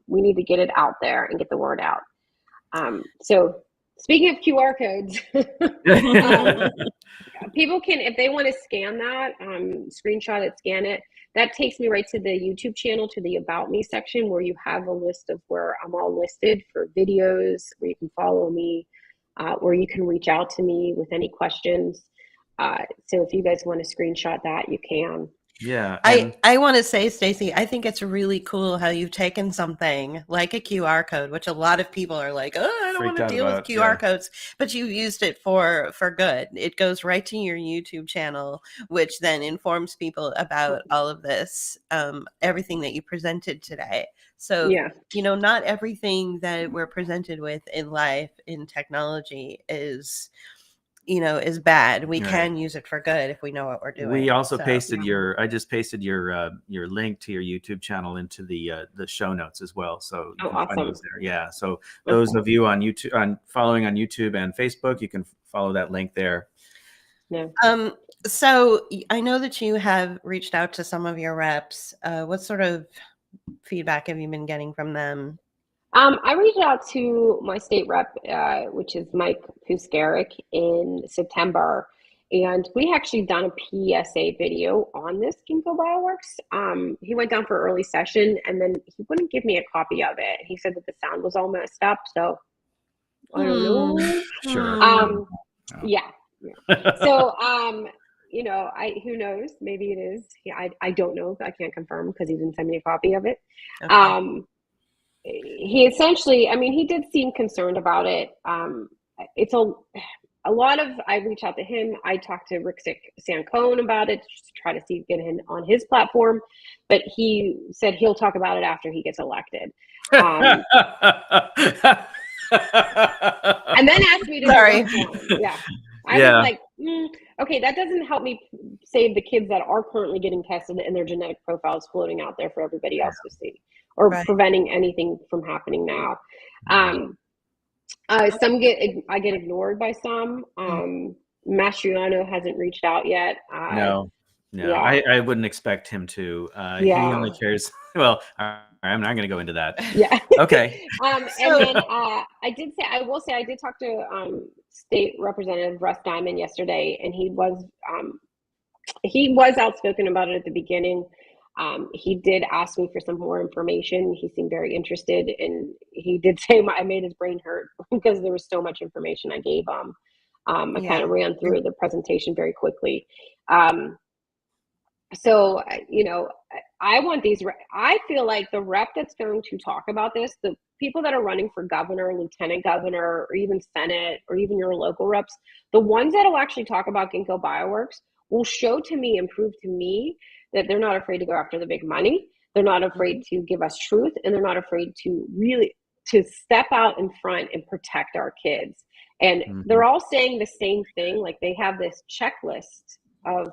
We need to get it out there and get the word out. So speaking of QR codes, people can, if they want to scan that, screenshot it, scan it, that takes me right to the YouTube channel, to the About Me section, where you have a list of where I'm all listed for videos, where you can follow me, where you can reach out to me with any questions. So if you guys want to screenshot that, you can. Yeah. I want to say, Stacey, I think it's really cool how you've taken something like a QR code, which a lot of people are like, oh, I don't want to deal with QR codes, but you used it for good. It goes right to your YouTube channel, which then informs people about all of this, everything that you presented today. So, not everything that we're presented with in life, in technology is bad. We can use it for good if we know what we're doing. We also pasted I just pasted your link to your YouTube channel into the show notes as well. So you can find those there. Yeah. So those of you on YouTube, following on YouTube and Facebook, you can follow that link there. Yeah. So I know that you have reached out to some of your reps. What sort of feedback have you been getting from them? I reached out to my state rep, which is Mike Puskaric, in September, and we actually done a PSA video on this Ginkgo Bioworks. He went down for early session, and then he wouldn't give me a copy of it. He said that the sound was all messed up, so I don't know. Sure. Yeah. So, who knows? Maybe it is. Yeah, I don't know. I can't confirm because he didn't send me a copy of it. Okay. he essentially, I mean, he did seem concerned about it. It's a lot of, I reach out to him. I talked to Rick Sancone about it just to try to see, get him on his platform, but he said he'll talk about it after he gets elected. And then asked me to Sorry. Yeah. I was like, okay, that doesn't help me save the kids that are currently getting tested and their genetic profiles floating out there for everybody else to see, or preventing anything from happening now. I get ignored by some. Mastriano hasn't reached out yet. No, Yeah. I wouldn't expect him to. He only cares. Well, I'm not going to go into that. Yeah. Okay. And then I will say I did talk to State Representative Russ Diamond yesterday, and he was outspoken about it at the beginning. He did ask me for some more information. He seemed very interested, and he did say I made his brain hurt because there was so much information I gave him. I kind of ran through the presentation very quickly. So, I want I feel like the rep that's going to talk about this, the people that are running for governor, lieutenant governor, or even Senate, or even your local reps, the ones that will actually talk about Ginkgo Bioworks will show to me and prove to me that they're not afraid to go after the big money. They're not afraid to give us truth, and they're not afraid to really to step out in front and protect our kids. And they're all saying the same thing. Like, they have this checklist of,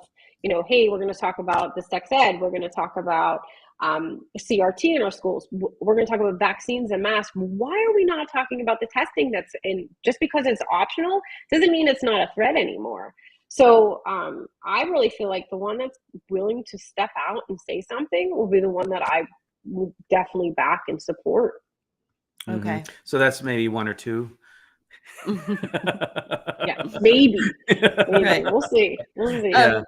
hey, we're going to talk about the sex ed. We're going to talk about CRT in our schools. We're going to talk about vaccines and masks. Why are we not talking about the testing that's in? Just because it's optional doesn't mean it's not a threat anymore. So I really feel like the one that's willing to step out and say something will be the one that I will definitely back and support. Okay. So that's maybe one or two. Yeah, maybe. Right. We'll see. Yeah.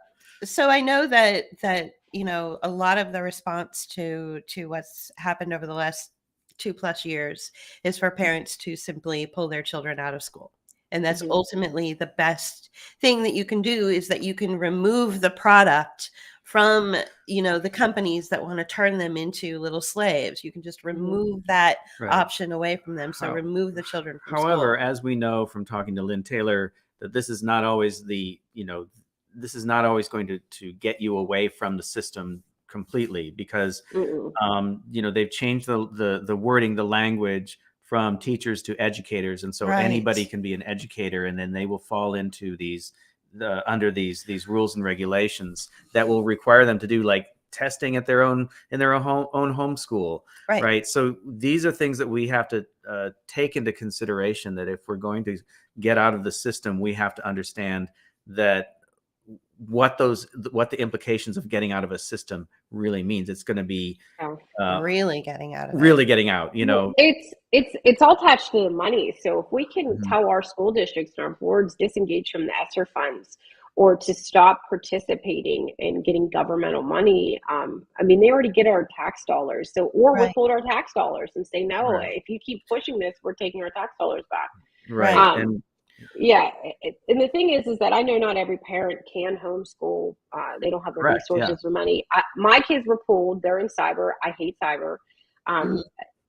So I know that a lot of the response to what's happened over the last 2+ years is for parents to simply pull their children out of school. And that's ultimately the best thing that you can do, is that you can remove the product from, the companies that want to turn them into little slaves. You can just remove that option away from them. So remove the children from However, school. as we know from talking to Lynn Taylor, that this is not always this is not always going to get you away from the system completely, because, they've changed the wording, the language from teachers to educators. And so anybody can be an educator, and then they will fall into under these rules and regulations that will require them to do like testing at their own home school. Right. So these are things that we have to take into consideration, that if we're going to get out of the system, we have to understand that what the implications of getting out of a system really means. It's going to be really getting out. It's all attached to the money. So if we can tell our school districts and our boards disengage from the ESSER funds, or to stop participating in getting governmental money, they already get our tax dollars. So, or withhold our tax dollars and say, no, if you keep pushing this, we're taking our tax dollars back. Right. And the thing is that I know not every parent can homeschool. They don't have the resources or money. My kids were pulled. They're in cyber. I hate cyber.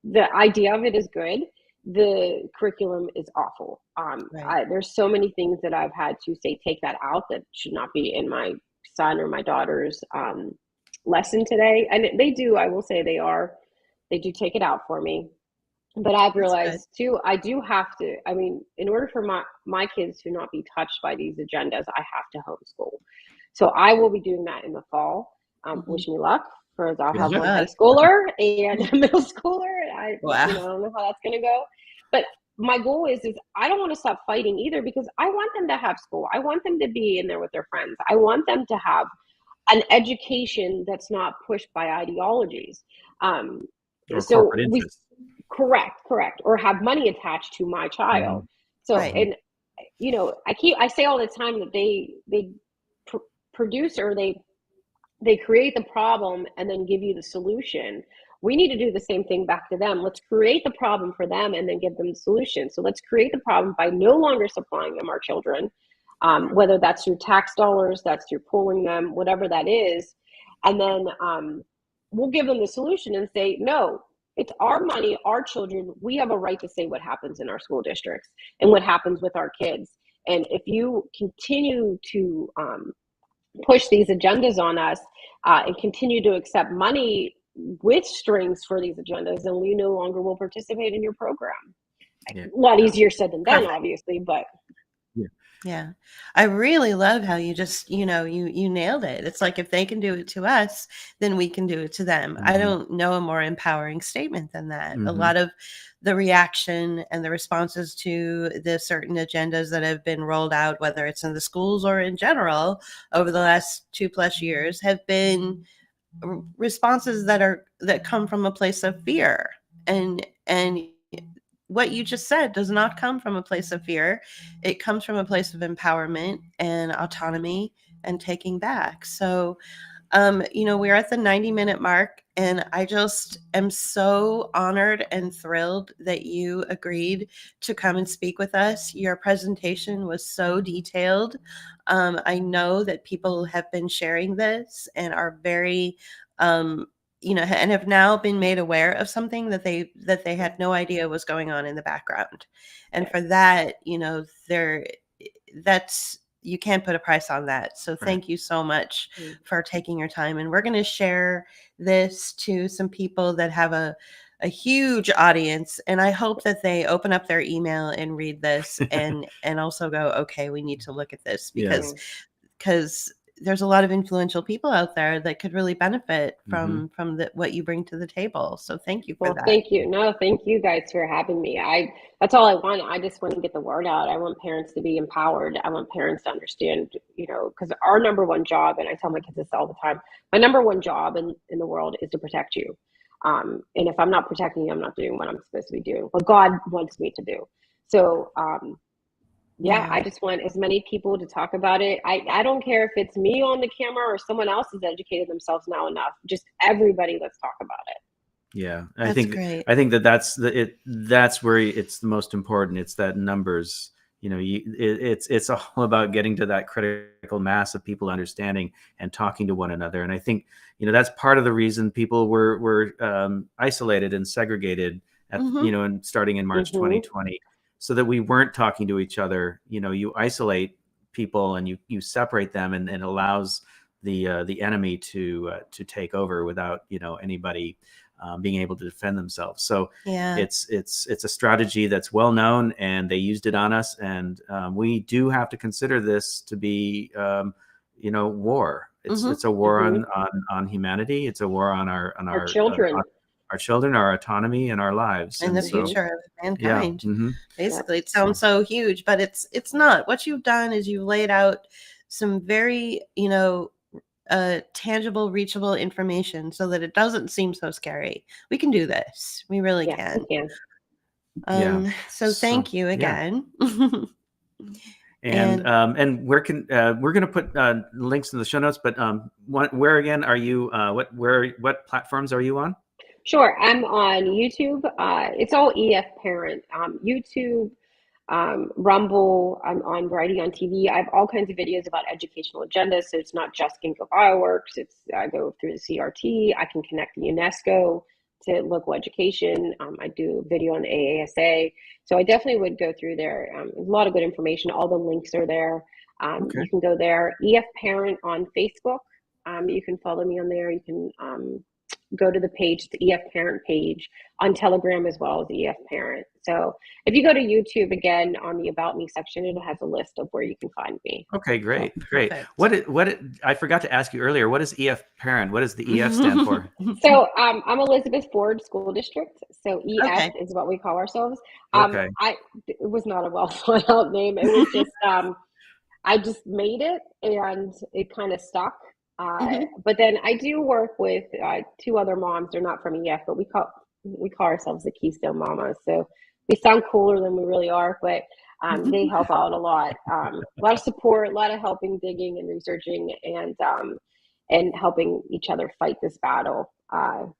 The idea of it is good. The curriculum is awful. There's so many things that I've had to say, take that out, that should not be in my son or my daughter's lesson today. And they do, I will say they do take it out for me. But I've realized too, I do have to, in order for my kids to not be touched by these agendas, I have to homeschool. So I will be doing that in the fall. Wish me luck, because I'll have one high schooler and a middle schooler. I don't know how that's going to go. But my goal is I don't want to stop fighting either, because I want them to have school. I want them to be in there with their friends. I want them to have an education that's not pushed by ideologies. Or corporate interests. Correct. Or have money attached to my child. So, and I say all the time that they produce, or they create the problem and then give you the solution. We need to do the same thing back to them. Let's create the problem for them and then give them the solution. So let's create the problem by no longer supplying them our children, whether that's through tax dollars, that's through pulling them, whatever that is. And then we'll give them the solution and say, no, It's our money, our children. We have a right to say what happens in our school districts and what happens with our kids. And if you continue to push these agendas on us and continue to accept money with strings for these agendas, then we no longer will participate in your program. Yeah. A lot easier said than done, obviously, but yeah. I really love how you just, you nailed it. It's like, if they can do it to us, then we can do it to them. I don't know a more empowering statement than that. A lot of the reaction and the responses to the certain agendas that have been rolled out, whether it's in the schools or in general over the last 2+ years, have been responses that come from a place of fear. And what you just said does not come from a place of fear. It comes from a place of empowerment and autonomy and taking back. So, we're at the 90-minute mark, and I just am so honored and thrilled that you agreed to come and speak with us. Your presentation was so detailed. I know that people have been sharing this and are very, and have now been made aware of something that they had no idea was going on in the background. And for that, you can't put a price on that. So thank you so much for taking your time. And we're going to share this to some people that have a huge audience. And I hope that they open up their email and read this and also go, okay, we need to look at this, because there's a lot of influential people out there that could really benefit from what you bring to the table. So thank you for that. Thank you. No, thank you guys for having me. That's all I want. I just want to get the word out. I want parents to be empowered. I want parents to understand, because our number one job, and I tell my kids this all the time, my number one job in the world is to protect you. And if I'm not protecting you, I'm not doing what I'm supposed to be doing, what God wants me to do. So, I just want as many people to talk about it. I don't care if it's me on the camera or someone else has educated themselves now enough. Just everybody, let's talk about it. Yeah, I think that's where it's the most important. It's that numbers. It's all about getting to that critical mass of people understanding and talking to one another. And I think that's part of the reason people were isolated and segregated at and starting in March 2020. So that we weren't talking to each other. You isolate people and you separate them, and it allows the enemy to take over without anybody being able to defend themselves. So it's a strategy that's well known, and they used it on us. And we do have to consider this to be war. It's a war on humanity. It's a war on our children. Our children, our autonomy, and our lives, and the future of mankind. Basically, it sounds so huge, but it's not. What you've done is you've laid out some very tangible, reachable information, so that it doesn't seem so scary. We can do this. We really can. We can. So thank you again. And where can we're going to put links in the show notes, but where again are you? What platforms are you on? Sure. I'm on YouTube. It's all EF Parent. YouTube, Rumble. I'm on Variety on TV. I have all kinds of videos about educational agendas. So it's not just Ginkgo Bioworks. I go through the CRT. I can connect the UNESCO to local education. I do a video on AASA. So I definitely would go through there. There's a lot of good information. All the links are there. You can go there. EF Parent on Facebook. You can follow me on there. You can go to the page, the EF Parent page, on Telegram as well as EF Parent. So if you go to YouTube, again, on the About Me section, it has a list of where you can find me. Okay, great. I forgot to ask you earlier, what is EF Parent? What does the EF stand for? So I'm Elizabeth Ford School District. So EF is what we call ourselves. It was not a well thought out name. It was just, I just made it and it kind of stuck. But then I do work with 2 other moms. They're not from EF, but we call ourselves the Keystone Mamas. So we sound cooler than we really are, but they help out a lot. A lot of support, a lot of helping, digging, and researching, and helping each other fight this battle. So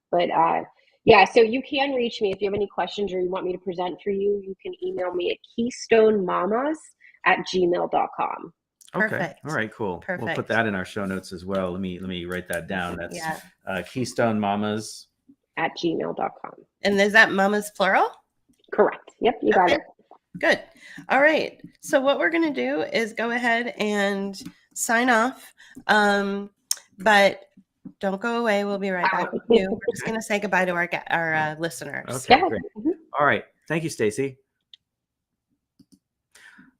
you can reach me if you have any questions or you want me to present for you. You can email me at keystonemamass@gmail.com. Okay. Perfect. All right, cool. Perfect. We'll put that in our show notes as well. Let me write that down. That's Keystone Mamas gmail.com. And is that mamas plural? Correct. Yep, you got it. Good. All right. So what we're going to do is go ahead and sign off. But don't go away. We'll be right back with you. We're just going to say goodbye to our listeners. Okay, great. All right. Thank you, Stacy.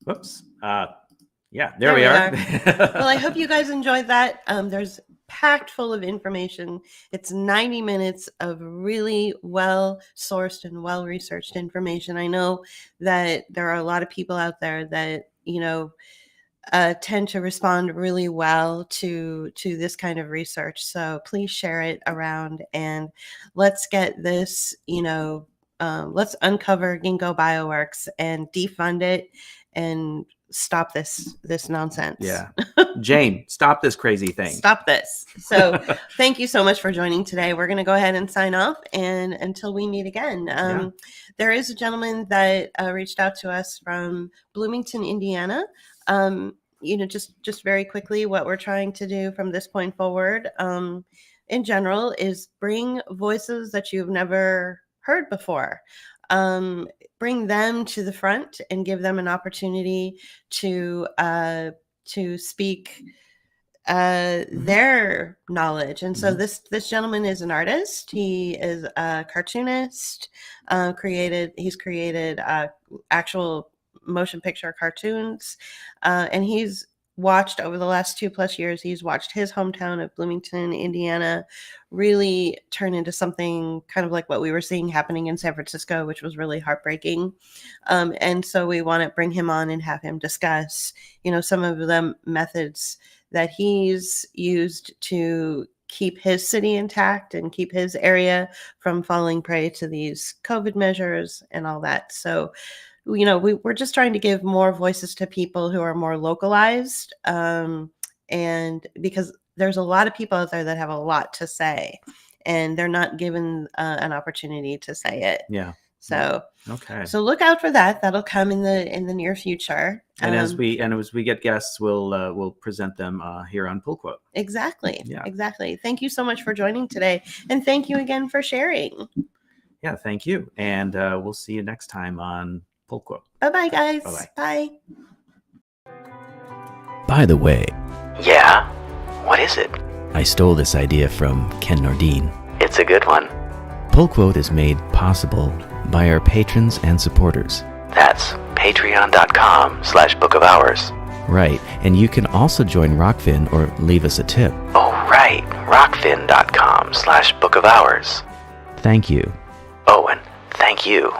Whoops. Yeah, there we are. Well, I hope you guys enjoyed that. There's packed full of information. It's 90 minutes of really well-sourced and well-researched information. I know that there are a lot of people out there that, tend to respond really well to this kind of research. So please share it around and let's get this, let's uncover Ginkgo Bioworks and defund it and stop this nonsense. Yeah. Jane, stop this crazy thing. Stop this. So thank you so much for joining today. We're going to go ahead and sign off, and until we meet again. There is a gentleman that reached out to us from Bloomington, Indiana. Just very quickly, what we're trying to do from this point forward, in general, is bring voices that you've never heard before. Bring them to the front and give them an opportunity to speak their knowledge. And so this gentleman is an artist. He is a cartoonist. He's created actual motion picture cartoons, and he's watched over the last 2+ years, he's watched his hometown of Bloomington, Indiana, really turn into something kind of like what we were seeing happening in San Francisco, which was really heartbreaking. And so we want to bring him on and have him discuss, some of the methods that he's used to keep his city intact and keep his area from falling prey to these COVID measures and all that. So we're just trying to give more voices to people who are more localized. And because there's a lot of people out there that have a lot to say and they're not given an opportunity to say it. Yeah. So, okay. So look out for that. That'll come in the near future. And as we get guests, we'll present them here on Pullquote. Exactly. Yeah. Exactly. Thank you so much for joining today. And thank you again for sharing. Yeah. Thank you. And we'll see you next time on Pullquote. Bye-bye, guys. Bye-bye. Bye. By the way. Yeah? What is it? I stole this idea from Ken Nordine. It's a good one. Pullquote is made possible by our patrons and supporters. That's patreon.com/Book of Hours. Right, and you can also join Rockfin or leave us a tip. Oh, right. Rockfin.com/Book of Hours. Thank you. Oh, and thank you.